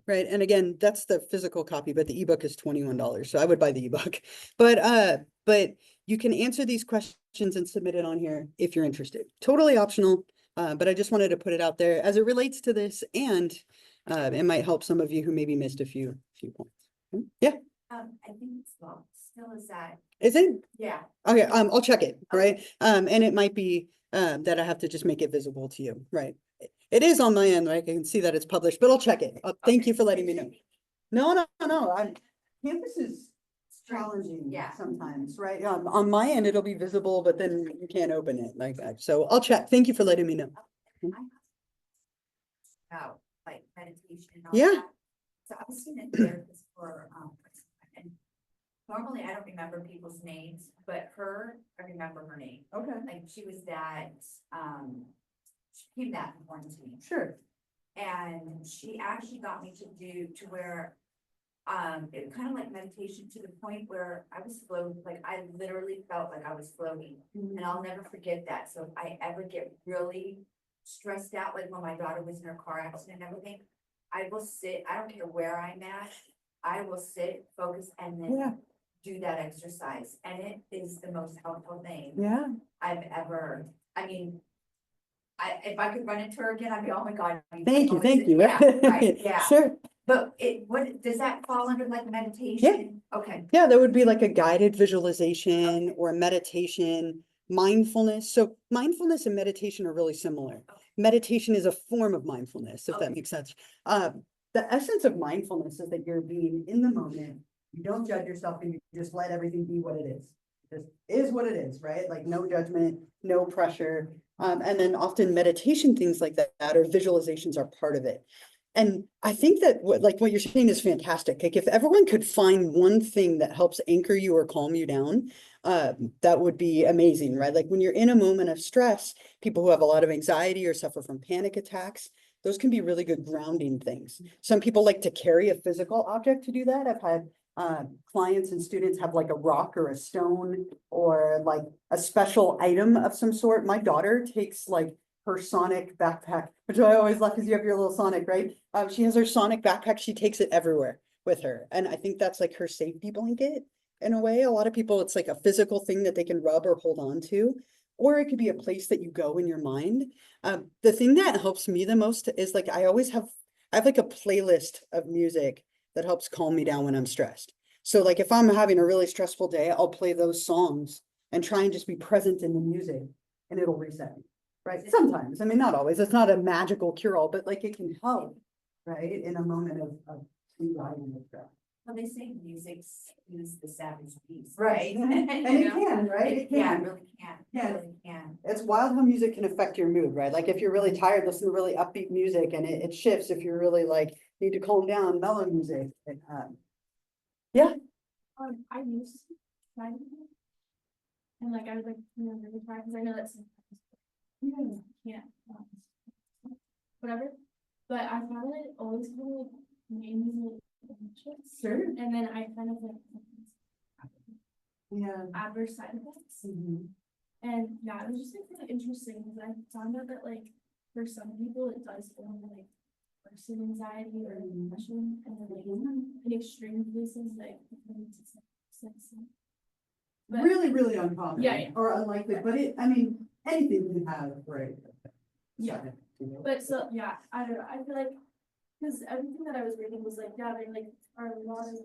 Right. And again, that's the physical copy, but the ebook is $21. So I would buy the ebook. But you can answer these questions and submit it on here if you're interested. Totally optional. But I just wanted to put it out there as it relates to this, and it might help some of you who maybe missed a few points. Yeah. I think it's still is that, Is it? yeah. Okay, I'll check it, right? And it might be that I have to just make it visible to you, right? It is on my end, right? I can see that it's published, but I'll check it. Thank you for letting me know. No, Canvas is challenging Yeah. sometimes, right? On my end, it'll be visible, but then you can't open it like that. So I'll check. Thank you for letting me know. About like meditation and all Yeah. that. So I was seeing a therapist for, and normally I don't remember people's names, but I remember her name. Okay, Like she was that, she came that one to me. sure. And she actually got me to where, it kind of like meditation to the point where I was floating, like I literally felt like I was floating. Mm-hmm. And I'll never forget that. So if I ever get really stressed out, like when my daughter was in her car accident and everything, I will sit, I don't care where I'm at, I will sit, focus, and Yeah. then do that exercise. And it is the most helpful thing Yeah. I've ever, I mean, if I could run into her again, I'd be, oh my God. Thank you. Yeah, right, yeah. Sure. But what, does that fall under like meditation? Okay. Yeah, that would be like a guided visualization or a meditation, mindfulness. So mindfulness and meditation are really similar. Meditation is a form of mindfulness, if that Okay. makes sense. The essence of mindfulness is that you're being in the moment. You don't judge yourself and you just let everything be what it is. Just is what it is, right? Like no judgment, no pressure. And then often meditation, things like that, or visualizations are part of it. And I think that what you're saying is fantastic. Like if everyone could find one thing that helps anchor you or calm you down, that would be amazing, right? Like when you're in a moment of stress, people who have a lot of anxiety or suffer from panic attacks, those can be really good grounding things. Some people like to carry a physical object to do that. I've had clients and students have like a rock or a stone or like a special item of some sort. My daughter takes like her Sonic backpack, which I always love because you have your little Sonic, right? She has her Sonic backpack. She takes it everywhere with her. And I think that's like her safety blanket in a way. A lot of people, it's like a physical thing that they can rub or hold on to, or it could be a place that you go in your mind. The thing that helps me the most is like, I have like a playlist of music that helps calm me down when I'm stressed. So like if I'm having a really stressful day, I'll play those songs and try and just be present in the music and it'll reset me. Right, sometimes, I mean, not always, it's not a magical cure-all, but like it can help, right, in a moment of anxiety and stress. Well, they say music's the savage beast, Right, right? and it can, right, it Yeah, it can. really can. Yeah. It really can. It's wild how music can affect your mood, right, like if you're really tired, listen to really upbeat music and it shifts. If you're really like, need to calm down, mellow music. Yeah. I used to try to, and like I was like, really try because I know that's can't whatever. But I found it always kind of like made me like anxious. Sure. And then I kind of like Yeah. adverse side effects. Mhm. And yeah, it was just like really interesting because I found out that like for some people it does form like worsen anxiety or depression, and then like in extreme cases like but Really, really uncommon. Yeah. Or unlikely, but I mean, anything can have, right? Yeah. But so yeah, I don't know. I feel like because everything that I was reading was like, yeah, there like are a lot of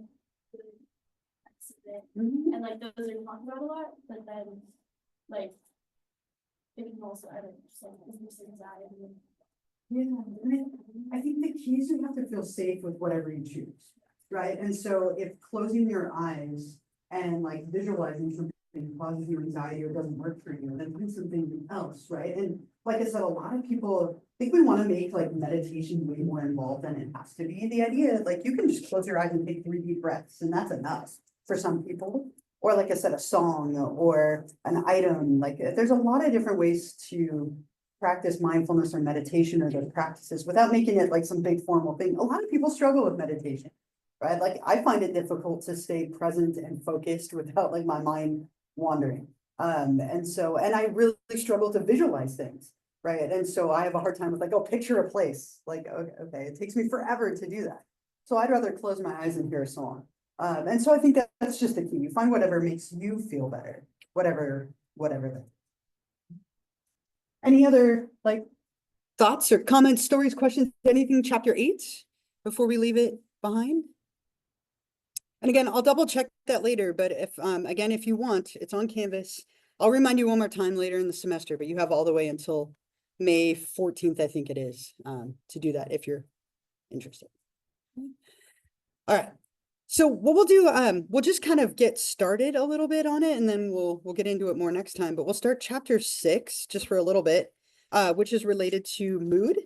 accident Mhm. and like those are talked about a lot, but then like it can also I don't know, just like increase anxiety. Yeah, I mean, I think the key is you have to feel safe with whatever you choose, right? And so if closing your eyes and like visualizing something causes you anxiety or doesn't work for you, then do something else, right? And like I said, a lot of people think we want to make like meditation way more involved than it has to be. The idea is like you can just close your eyes and take 3 deep breaths, and that's enough for some people. Or like I said, a song or an item. Like there's a lot of different ways to practice mindfulness or meditation or those practices without making it like some big formal thing. A lot of people struggle with meditation, right? Like I find it difficult to stay present and focused without like my mind wandering. And I really struggle to visualize things, right? And so I have a hard time with like, oh, picture a place. Like, okay, it takes me forever to do that. So I'd rather close my eyes and hear a song. And so I think that's just the key. You find whatever makes you feel better, whatever that. Any other like thoughts or comments, stories, questions, anything, chapter 8, before we leave it behind? And again, I'll double check that later, but if, again, if you want, it's on Canvas. I'll remind you one more time later in the semester, but you have all the way until May 14th, I think it is, to do that if you're interested. All right. So what we'll do, we'll just kind of get started a little bit on it, and then we'll get into it more next time. But we'll start chapter 6 just for a little bit, which is related to mood,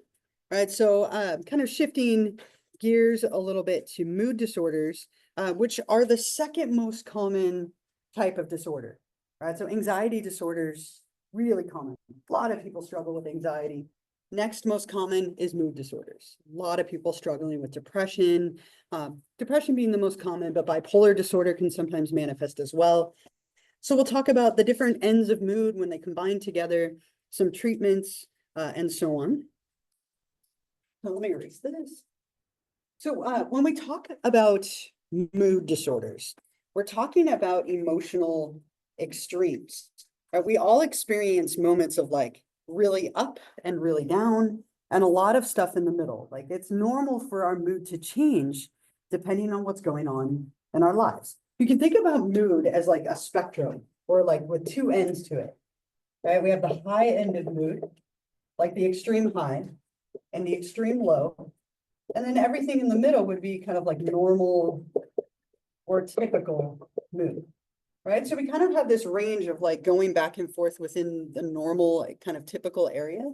right? So kind of shifting gears a little bit to mood disorders, which are the second most common type of disorder, right? So anxiety disorders, really common. A lot of people struggle with anxiety. Next most common is mood disorders. A lot of people struggling with depression, depression being the most common, but bipolar disorder can sometimes manifest as well. So we'll talk about the different ends of mood when they combine together, some treatments, and so on. So let me erase this. So when we talk about mood disorders, we're talking about emotional extremes. Right? We all experience moments of like really up and really down, and a lot of stuff in the middle. Like it's normal for our mood to change depending on what's going on in our lives. You can think about mood as like a spectrum or like with two ends to it, right? We have the high end of mood, like the extreme high and the extreme low. And then everything in the middle would be kind of like normal or typical mood, right? So we kind of have this range of like going back and forth within the normal, like, kind of typical area.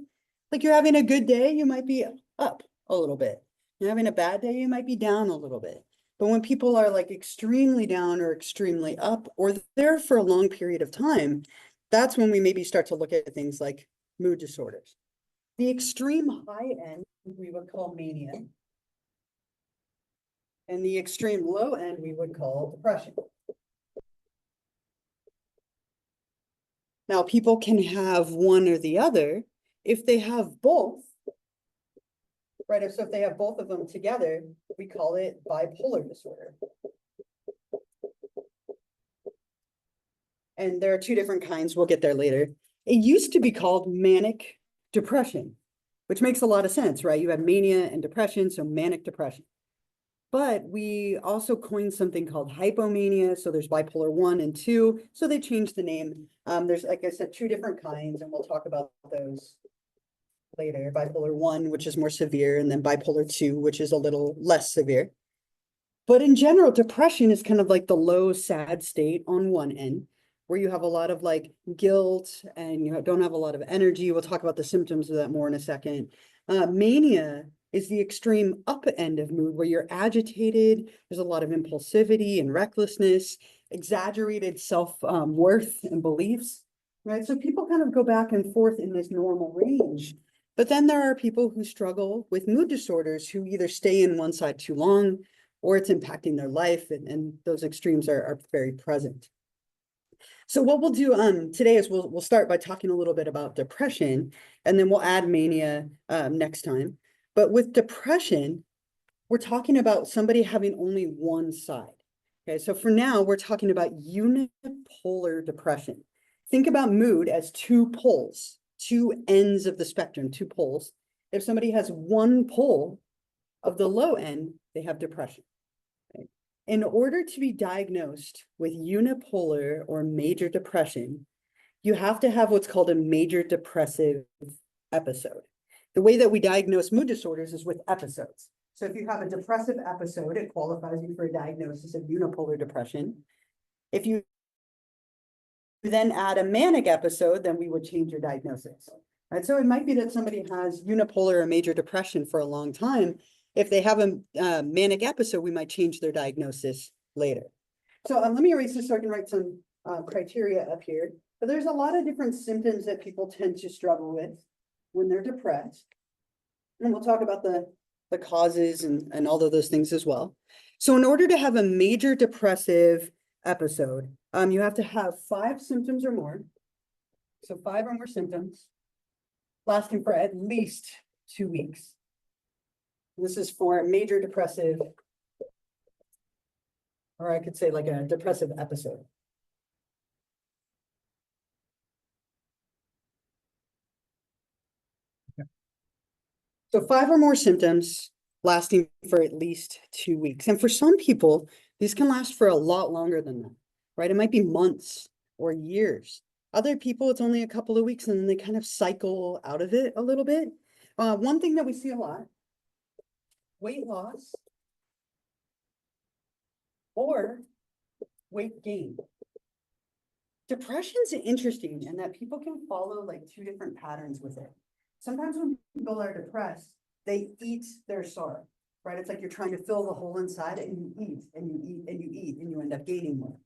Like you're having a good day, you might be up a little bit. You're having a bad day, you might be down a little bit. But when people are like extremely down or extremely up, or there for a long period of time, that's when we maybe start to look at things like mood disorders. The extreme high end, we would call mania. And the extreme low end, we would call depression. Now, people can have one or the other. If they have both, right? So if they have both of them together, we call it bipolar disorder. And there are two different kinds. We'll get there later. It used to be called manic depression, which makes a lot of sense, right? You have mania and depression, so manic depression. But we also coined something called hypomania. So there's bipolar 1 and 2. So they changed the name. There's, like I said, two different kinds, and we'll talk about those later. Bipolar 1, which is more severe, and then bipolar 2, which is a little less severe. But in general, depression is kind of like the low, sad state on one end, where you have a lot of like guilt and you don't have a lot of energy. We'll talk about the symptoms of that more in a second. Mania is the extreme up end of mood where you're agitated. There's a lot of impulsivity and recklessness, exaggerated self-worth and beliefs, right? So people kind of go back and forth in this normal range. But then there are people who struggle with mood disorders who either stay in one side too long or it's impacting their life, and those extremes are very present. So what we'll do today is we'll start by talking a little bit about depression, and then we'll add mania next time. But with depression, we're talking about somebody having only one side. Okay, so for now, we're talking about unipolar depression. Think about mood as two poles, two ends of the spectrum, two poles. If somebody has one pole of the low end, they have depression. Okay? In order to be diagnosed with unipolar or major depression, you have to have what's called a major depressive episode. The way that we diagnose mood disorders is with episodes. So if you have a depressive episode, it qualifies you for a diagnosis of unipolar depression. If you then add a manic episode, then we would change your diagnosis. Right? So it might be that somebody has unipolar or major depression for a long time. If they have a manic episode, we might change their diagnosis later. So let me erase this so I can write some criteria up here. But there's a lot of different symptoms that people tend to struggle with. when they're depressed. And we'll talk about the causes and all of those things as well. So in order to have a major depressive episode, you have to have 5 symptoms or more. So 5 or more symptoms lasting for at least 2 weeks. This is for a major depressive, or I could say like a depressive episode. So 5 or more symptoms lasting for at least 2 weeks. And for some people, these can last for a lot longer than that, right? It might be months or years. Other people, it's only a couple of weeks and then they kind of cycle out of it a little bit. One thing that we see a lot, weight loss or weight gain. Depression's interesting in that people can follow like 2 different patterns with it. Sometimes when people are depressed, they eat their sorrow, right? It's like you're trying to fill the hole inside and you eat and you eat and you eat and you end up gaining more.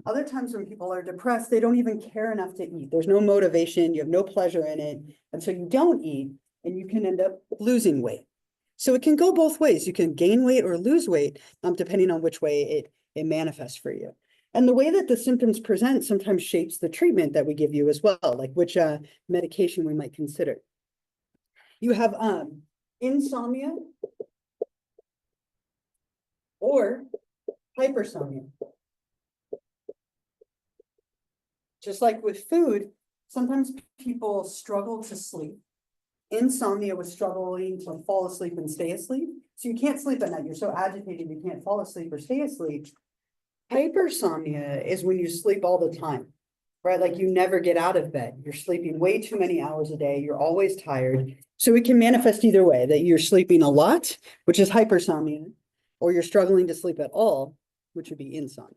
Other times when people are depressed, they don't even care enough to eat. There's no motivation, you have no pleasure in it. And so you don't eat and you can end up losing weight. So it can go both ways. You can gain weight or lose weight, depending on which way it manifests for you. And the way that the symptoms present sometimes shapes the treatment that we give you as well, like which medication we might consider. You have insomnia or hypersomnia. Just like with food, sometimes people struggle to sleep. Insomnia was struggling to fall asleep and stay asleep. So you can't sleep at night. You're so agitated you can't fall asleep or stay asleep. Hypersomnia is when you sleep all the time, right? Like you never get out of bed. You're sleeping way too many hours a day. You're always tired. So it can manifest either way, that you're sleeping a lot, which is hypersomnia, or you're struggling to sleep at all, which would be insomnia.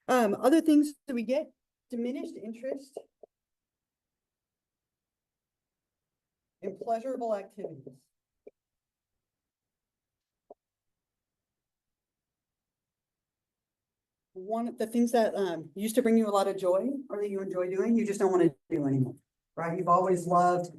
Other things that we get, diminished interest in pleasurable activities. One of the things that used to bring you a lot of joy or that you enjoy doing, you just don't want to do anymore, right? You've always loved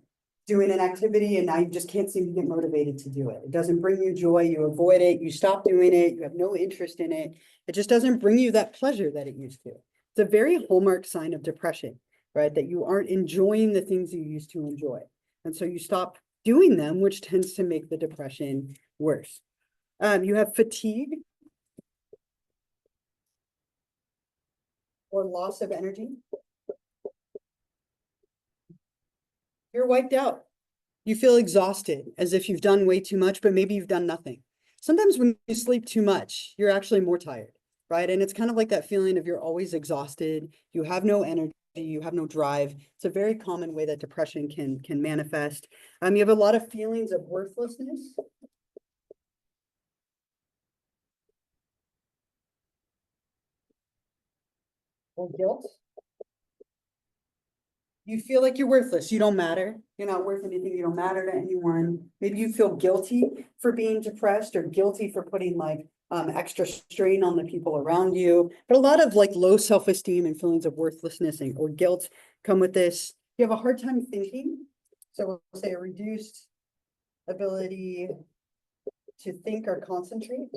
doing an activity and now you just can't seem to get motivated to do it. It doesn't bring you joy, you avoid it, you stop doing it, you have no interest in it. It just doesn't bring you that pleasure that it used to. It's a very hallmark sign of depression, right? That you aren't enjoying the things you used to enjoy. And so you stop doing them, which tends to make the depression worse. You have fatigue or loss of energy. You're wiped out. You feel exhausted, as if you've done way too much, but maybe you've done nothing. Sometimes when you sleep too much, you're actually more tired, right? And it's kind of like that feeling of you're always exhausted, you have no energy, you have no drive. It's a very common way that depression can manifest. You have a lot of feelings of worthlessness. Or guilt. You feel like you're worthless. You don't matter. You're not worth anything. You don't matter to anyone. Maybe you feel guilty for being depressed or guilty for putting like extra strain on the people around you. But a lot of like low self-esteem and feelings of worthlessness or guilt come with this. You have a hard time thinking. So we'll say a reduced ability to think or concentrate.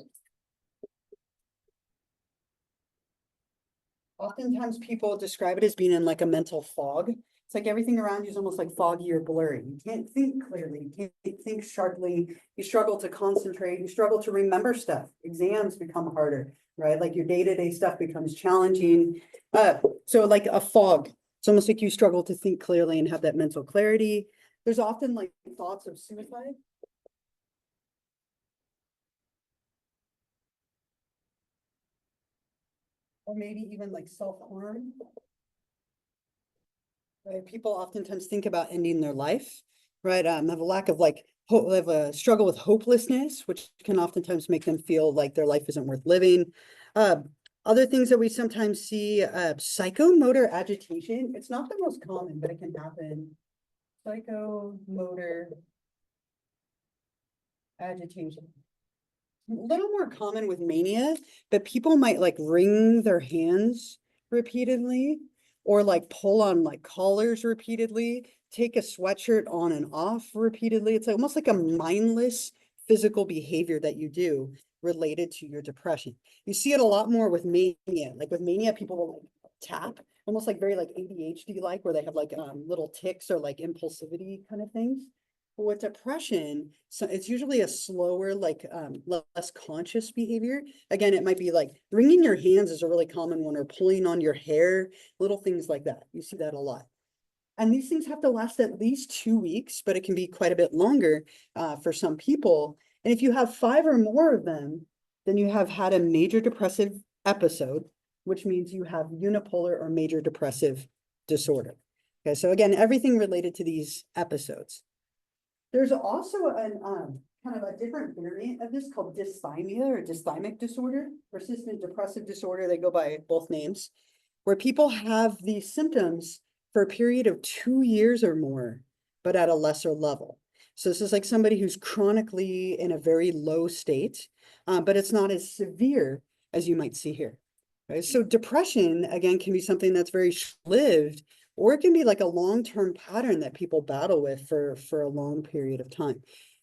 Oftentimes people describe it as being in like a mental fog. It's like everything around you is almost like foggy or blurry. You can't think clearly, you can't think sharply, you struggle to concentrate, you struggle to remember stuff. Exams become harder, right? Like your day-to-day stuff becomes challenging. So like a fog, it's almost like you struggle to think clearly and have that mental clarity. There's often like thoughts of suicide. Or maybe even like self-harm. Right? People oftentimes think about ending their life, right? Have a lack of like hope, have a struggle with hopelessness, which can oftentimes make them feel like their life isn't worth living. Other things that we sometimes see, psychomotor agitation. It's not the most common, but it can happen. Psychomotor agitation. A little more common with mania, but people might like wring their hands repeatedly or like pull on like collars repeatedly. take a sweatshirt on and off repeatedly. It's almost like a mindless physical behavior that you do related to your depression. You see it a lot more with mania. Like with mania, people will like tap, almost like very like ADHD like, where they have like little tics or like impulsivity kind of things. But with depression, so it's usually a slower, like less conscious behavior. Again, it might be like wringing your hands is a really common one, or pulling on your hair, little things like that. You see that a lot. And these things have to last at least 2 weeks, but it can be quite a bit longer for some people. And if you have 5 or more of them, then you have had a major depressive episode, which means you have unipolar or major depressive disorder. Okay, so again, everything related to these episodes. There's also an kind of a different variant of this called dysthymia or dysthymic disorder, persistent depressive disorder. They go by both names, where people have these symptoms for a period of 2 years or more, but at a lesser level. So this is like somebody who's chronically in a very low state, but it's not as severe as you might see here. Right? So depression, again, can be something that's very short-lived, or it can be like a long-term pattern that people battle with for a long period of time.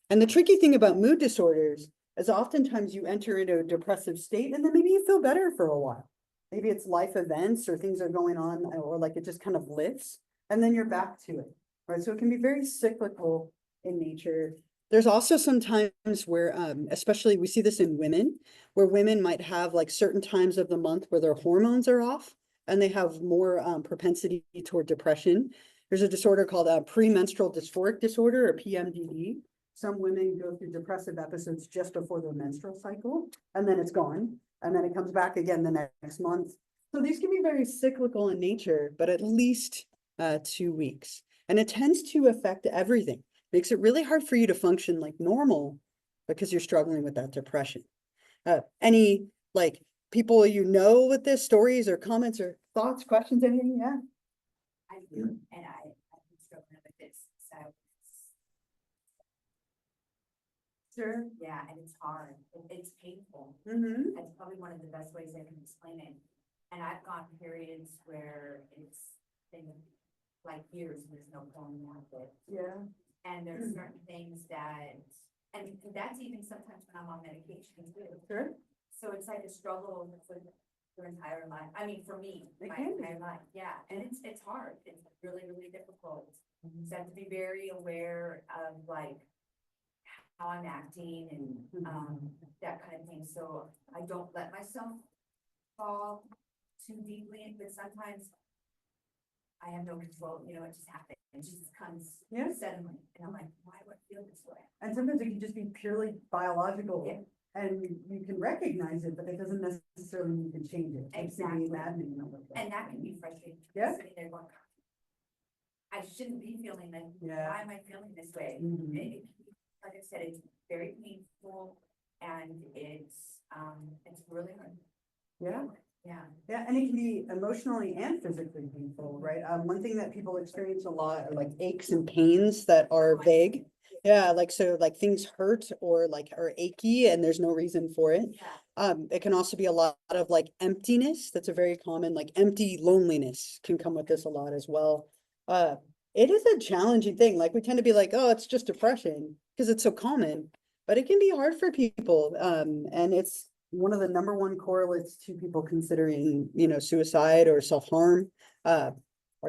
And the tricky thing about mood disorders is oftentimes you enter into a depressive state and then maybe you feel better for a while. Maybe it's life events or things are going on, or like it just kind of lifts and then you're back to it, right? So it can be very cyclical in nature. There's also some times where, especially we see this in women, where women might have like certain times of the month where their hormones are off and they have more propensity toward depression. There's a disorder called premenstrual dysphoric disorder, or PMDD. Some women go through depressive episodes just before their menstrual cycle, and then it's gone. And then it comes back again the next month. So these can be very cyclical in nature, but at least 2 weeks. And it tends to affect everything. Makes it really hard for you to function like normal because you're struggling with that depression. Any like people you know with this, stories or comments or thoughts, questions, anything? Yeah. I do, and I've been struggling with this, so. Sure. Yeah, and it's hard, it's painful. Mm-hmm. That's probably one of the best ways I can explain it. And I've gone periods where it's been like years, and there's no pulling out of it. Yeah. And there's certain things that, and that's even sometimes when I'm on medication too. Sure. So it's like a struggle for your entire life. I mean, for me, It my can be. entire life, yeah, and it's hard. It's really, really difficult. So I have to be very aware of like how I'm acting and that kind of thing. So I don't let myself fall too deeply in, but sometimes I have no control, you know, it just happens. It just comes Yeah. suddenly. And I'm like, why do I feel this way? And sometimes it can just be purely biological. Yeah. And you can recognize it, but it doesn't necessarily mean you can change it. It can be Exactly. maddening and all of that. And that can be frustrating. Yeah. Sitting there going, I shouldn't be feeling this. Yeah. Why am I feeling this way? Mhm. Like I said, it's very painful and it's really hard. Yeah. Yeah. Yeah, and it can be emotionally and physically painful, right? One thing that people experience a lot are like aches and pains that are vague. Yeah, like so like things hurt or like are achy and there's no reason for it. Yeah. It can also be a lot of like emptiness. That's a very common, like empty loneliness can come with this a lot as well. It is a challenging thing. Like we tend to be like, oh, it's just depression because it's so common, but it can be hard for people. And it's one of the #1 correlates to people considering, you know, suicide or self-harm, are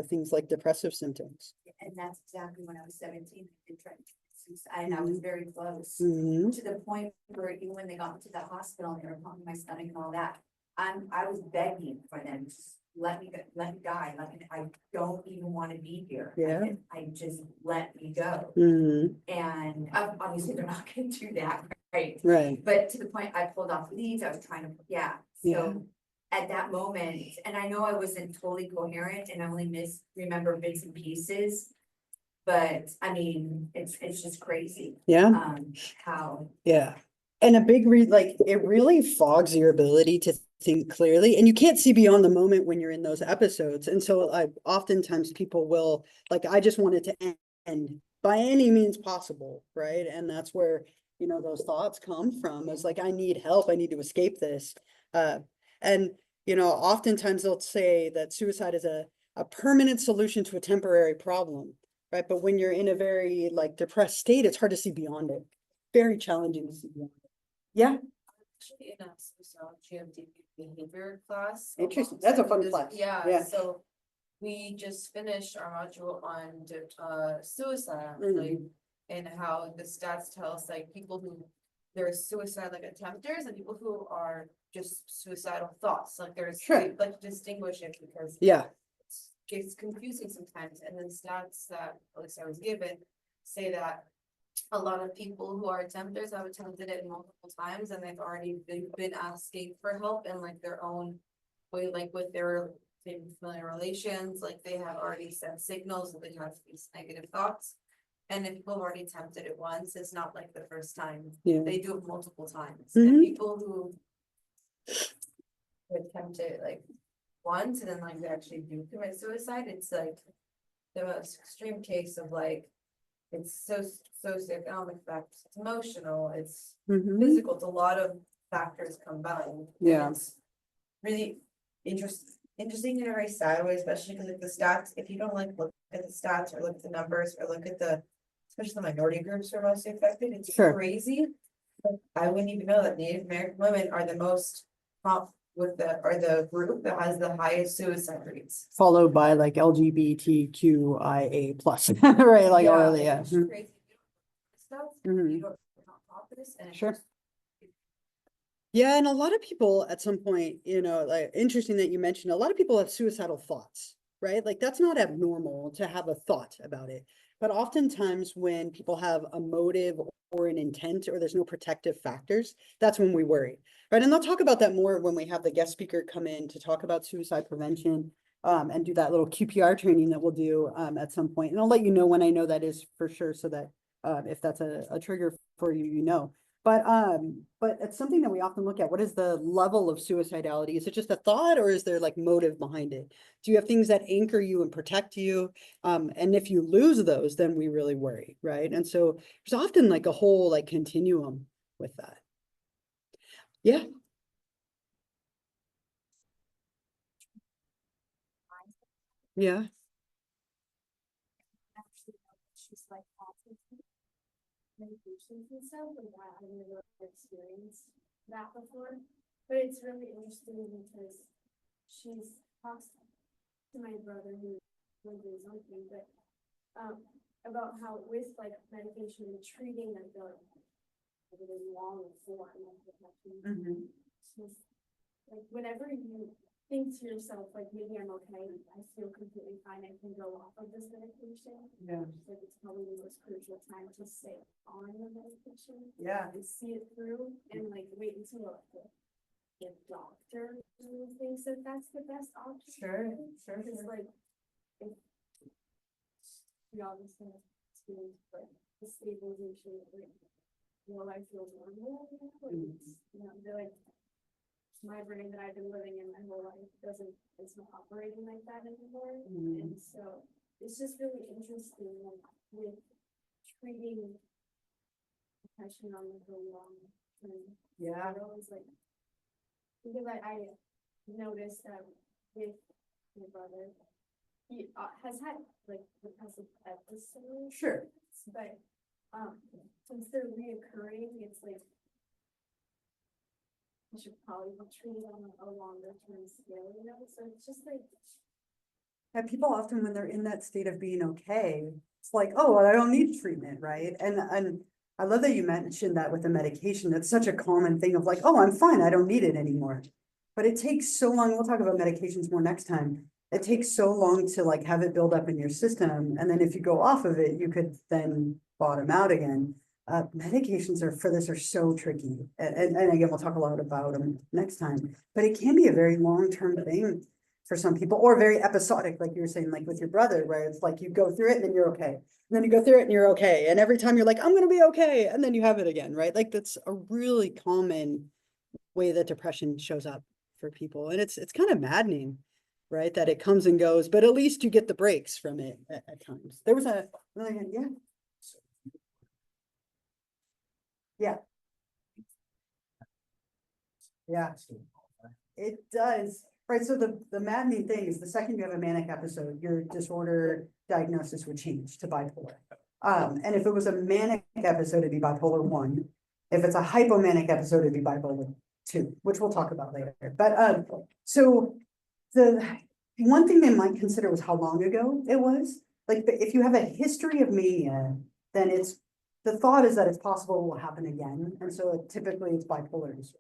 things like depressive symptoms. And that's exactly when I was 17, I did try to commit suicide, and I was very close. Mhm. To the point where even when they got me to the hospital and they were pumping my stomach and all that, I was begging for them, just let me die, I don't even want to be here. Yeah. I just let me go. Mhm. And obviously they're not gonna do that, right? Right. But to the point I pulled off leads, I was trying to, yeah, Yeah. so. At that moment, and I know I wasn't totally coherent and I only remember bits and pieces. But I mean, it's just crazy, Yeah. how, Yeah. And a big like it really fogs your ability to think clearly, and you can't see beyond the moment when you're in those episodes. And so oftentimes people will like, I just want it to end by any means possible, right? And that's where, you know, those thoughts come from. It's like, I need help, I need to escape this. And, you know, oftentimes they'll say that suicide is a permanent solution to a temporary problem. right? But when you're in a very like depressed state, it's hard to see beyond it. Very challenging to see beyond it. Yeah, Actually, in a sociology of behavior class. interesting. alongside That's a fun this- class. Yeah, so we just finished our module on suicide, actually, and how the stats tell us like people who, there's suicide like attempters and people who are just suicidal thoughts, like there's, Sure. we like to distinguish it because yeah, gets confusing sometimes, and then stats that at least I was given say that a lot of people who are attempters have attempted it multiple times and they've already been asking for help in like their own way, like with their familiar relations, like they have already sent signals that they have these negative thoughts. And if people have already attempted it once, it's not like the first time, yeah. they do it multiple times. Mhm. And people who attempt it like once and then like they actually do commit suicide, it's like the most extreme case of like, it's socioeconomic factors, it's emotional, it's Mhm. physical, it's a lot of factors combined. And Yeah. it's really interesting in a very sad way, especially because like the stats, if you don't like look at the stats or look at the numbers or look at the, especially the minority groups who are most affected, it's Sure. crazy. I wouldn't even know that Native American women are the most are the group that has the highest suicide rates. Followed by like LGBTQIA plus, right? Like all the, yeah. It's just crazy. Stuff, Mhm. you don't talk this and it's Sure. just- Yeah, and a lot of people at some point, you know, like interesting that you mentioned, a lot of people have suicidal thoughts, right? Like that's not abnormal to have a thought about it. But oftentimes when people have a motive or an intent or there's no protective factors, that's when we worry, right? And they'll talk about that more when we have the guest speaker come in to talk about suicide prevention and do that little QPR training that we'll do at some point. And I'll let you know when I know that is for sure so that if that's a trigger for you, you know. But it's something that we often look at. What is the level of suicidality? Is it just a thought or is there like motive behind it? Do you have things that anchor you and protect you? And if you lose those, then we really worry, right? And so there's often like a whole like continuum with that. Yeah. Yeah. Actually, she's like autism medications and stuff, and that I've never experienced that before. But it's really interesting because she's talks to my brother who lives with me, but about how with like medication and treating like the long form of depression. Just, like whenever you think to yourself, like maybe I'm okay, I feel completely fine, I can go off of this medication. Yeah. Like it's probably the most crucial time to stay on the medication Yeah. and see it through and like wait until the doctor really thinks that that's the best option. Sure. Because like, if we obviously have experienced like the stabilization of like, life feels normal, like, you know, they're like, my brain that I've been living in my whole life it's not operating like that anymore. And so it's just really interesting like, with treating depression on like a long term. Yeah. I always like, because I noticed with my brother, he has had like depressive episodes. Sure. But since they're reoccurring, it's like you should probably be treated on a longer term scale, you know? So it's just like, And people often, when they're in that state of being okay, it's like, oh, well, I don't need treatment, right? And I love that you mentioned that with the medication. That's such a common thing of like, oh, I'm fine, I don't need it anymore. But it takes so long. We'll talk about medications more next time. It takes so long to like have it build up in your system. And then if you go off of it, you could then bottom out again. Medications for this are so tricky. And again, we'll talk a lot about them next time, but it can be a very long-term thing for some people, or very episodic, like you were saying, like with your brother, where it's like you go through it and then you're okay. And then you go through it and you're okay. And every time you're like, I'm gonna be okay. And then you have it again, right? Like that's a really common way that depression shows up for people. And it's kind of maddening, right? That it comes and goes, but at least you get the breaks from it at times. There was yeah. Yeah. Yeah, it does. Right, so the maddening thing is the second you have a manic episode, your disorder diagnosis would change to bipolar. And if it was a manic episode, it'd be bipolar 1. If it's a hypomanic episode, it'd be bipolar 2, which we'll talk about later. But so the one thing they might consider was how long ago it was. Like, if you have a history of mania, then the thought is that it's possible it will happen again, and so typically it's bipolar disorder.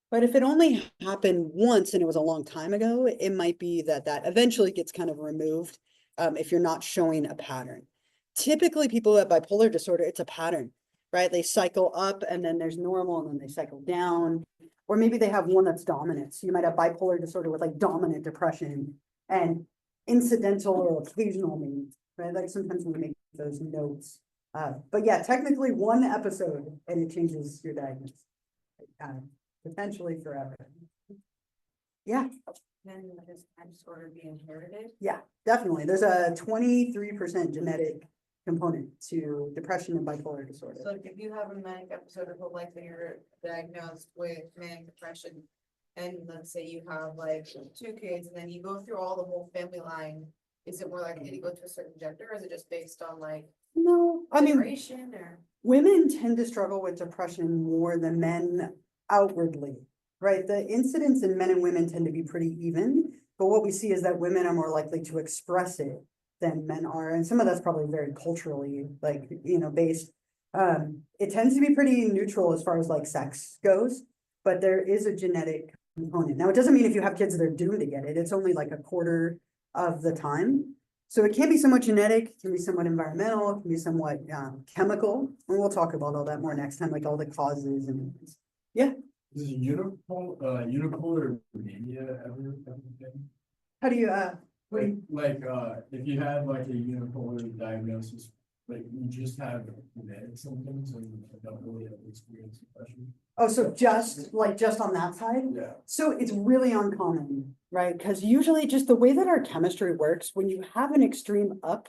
But if it only happened once and it was a long time ago, it might be that eventually gets kind of removed if you're not showing a pattern. Typically, people who have bipolar disorder, it's a pattern, right? They cycle up and then there's normal and then they cycle down. Or maybe they have one that's dominant. So you might have bipolar disorder with like dominant depression and incidental or occasional mania, right? Like sometimes we make those notes. But yeah, technically one episode and it changes your diagnosis. Potentially forever. Yeah, Then does that disorder be inherited? yeah, definitely. There's a 23% genetic component to depression and bipolar disorder. So if you have a manic episode, of likely you're diagnosed with manic depression. And let's say you have like 2 kids and then you go through all the whole family line, is it more likely to go to a certain gender, or is it just based on like No, I mean, generation or? women tend to struggle with depression more than men outwardly, right? The incidence in men and women tend to be pretty even, but what we see is that women are more likely to express it than men are, and some of that's probably very culturally, like, based. It tends to be pretty neutral as far as like sex goes, but there is a genetic component. Now, it doesn't mean if you have kids, they're doomed to get it. It's only like a quarter of the time. So it can be somewhat genetic, it can be somewhat environmental, it can be somewhat chemical, and we'll talk about all that more next time, like all the causes and. Is unipolar mania ever been? How do you, what do you, If you had like a unipolar diagnosis, like you just have genetic symptoms and you don't really have experience depression? oh, so just on that side? Yeah. So it's really uncommon, right? Because usually just the way that our chemistry works, when you have an extreme up,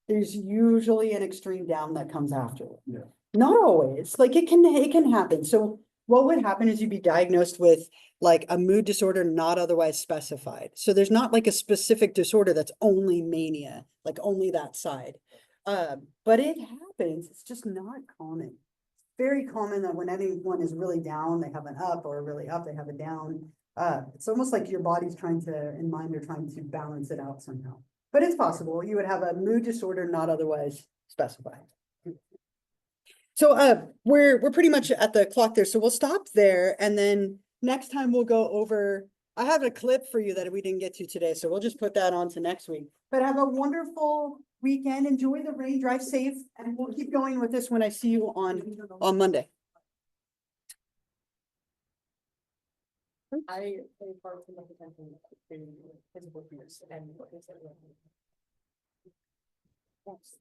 there's usually an extreme down that comes after it. Yeah. Not always, like it can happen. So what would happen is you'd be diagnosed with like a mood disorder not otherwise specified. So there's not like a specific disorder that's only mania, like only that side. But it happens, it's just not common. Very common that when anyone is really down, they have an up, or really up, they have a down. It's almost like your body's trying to, and mind are trying to balance it out somehow. But it's possible, you would have a mood disorder not otherwise specified. So we're pretty much at the clock there, so we'll stop there, and then next time we'll go over, I have a clip for you that we didn't get to today, so we'll just put that on to next week. But have a wonderful weekend, enjoy the rain, drive safe, and we'll keep going with this when I see you on Monday. I play part from the potential in physical fears and what is it? Yes.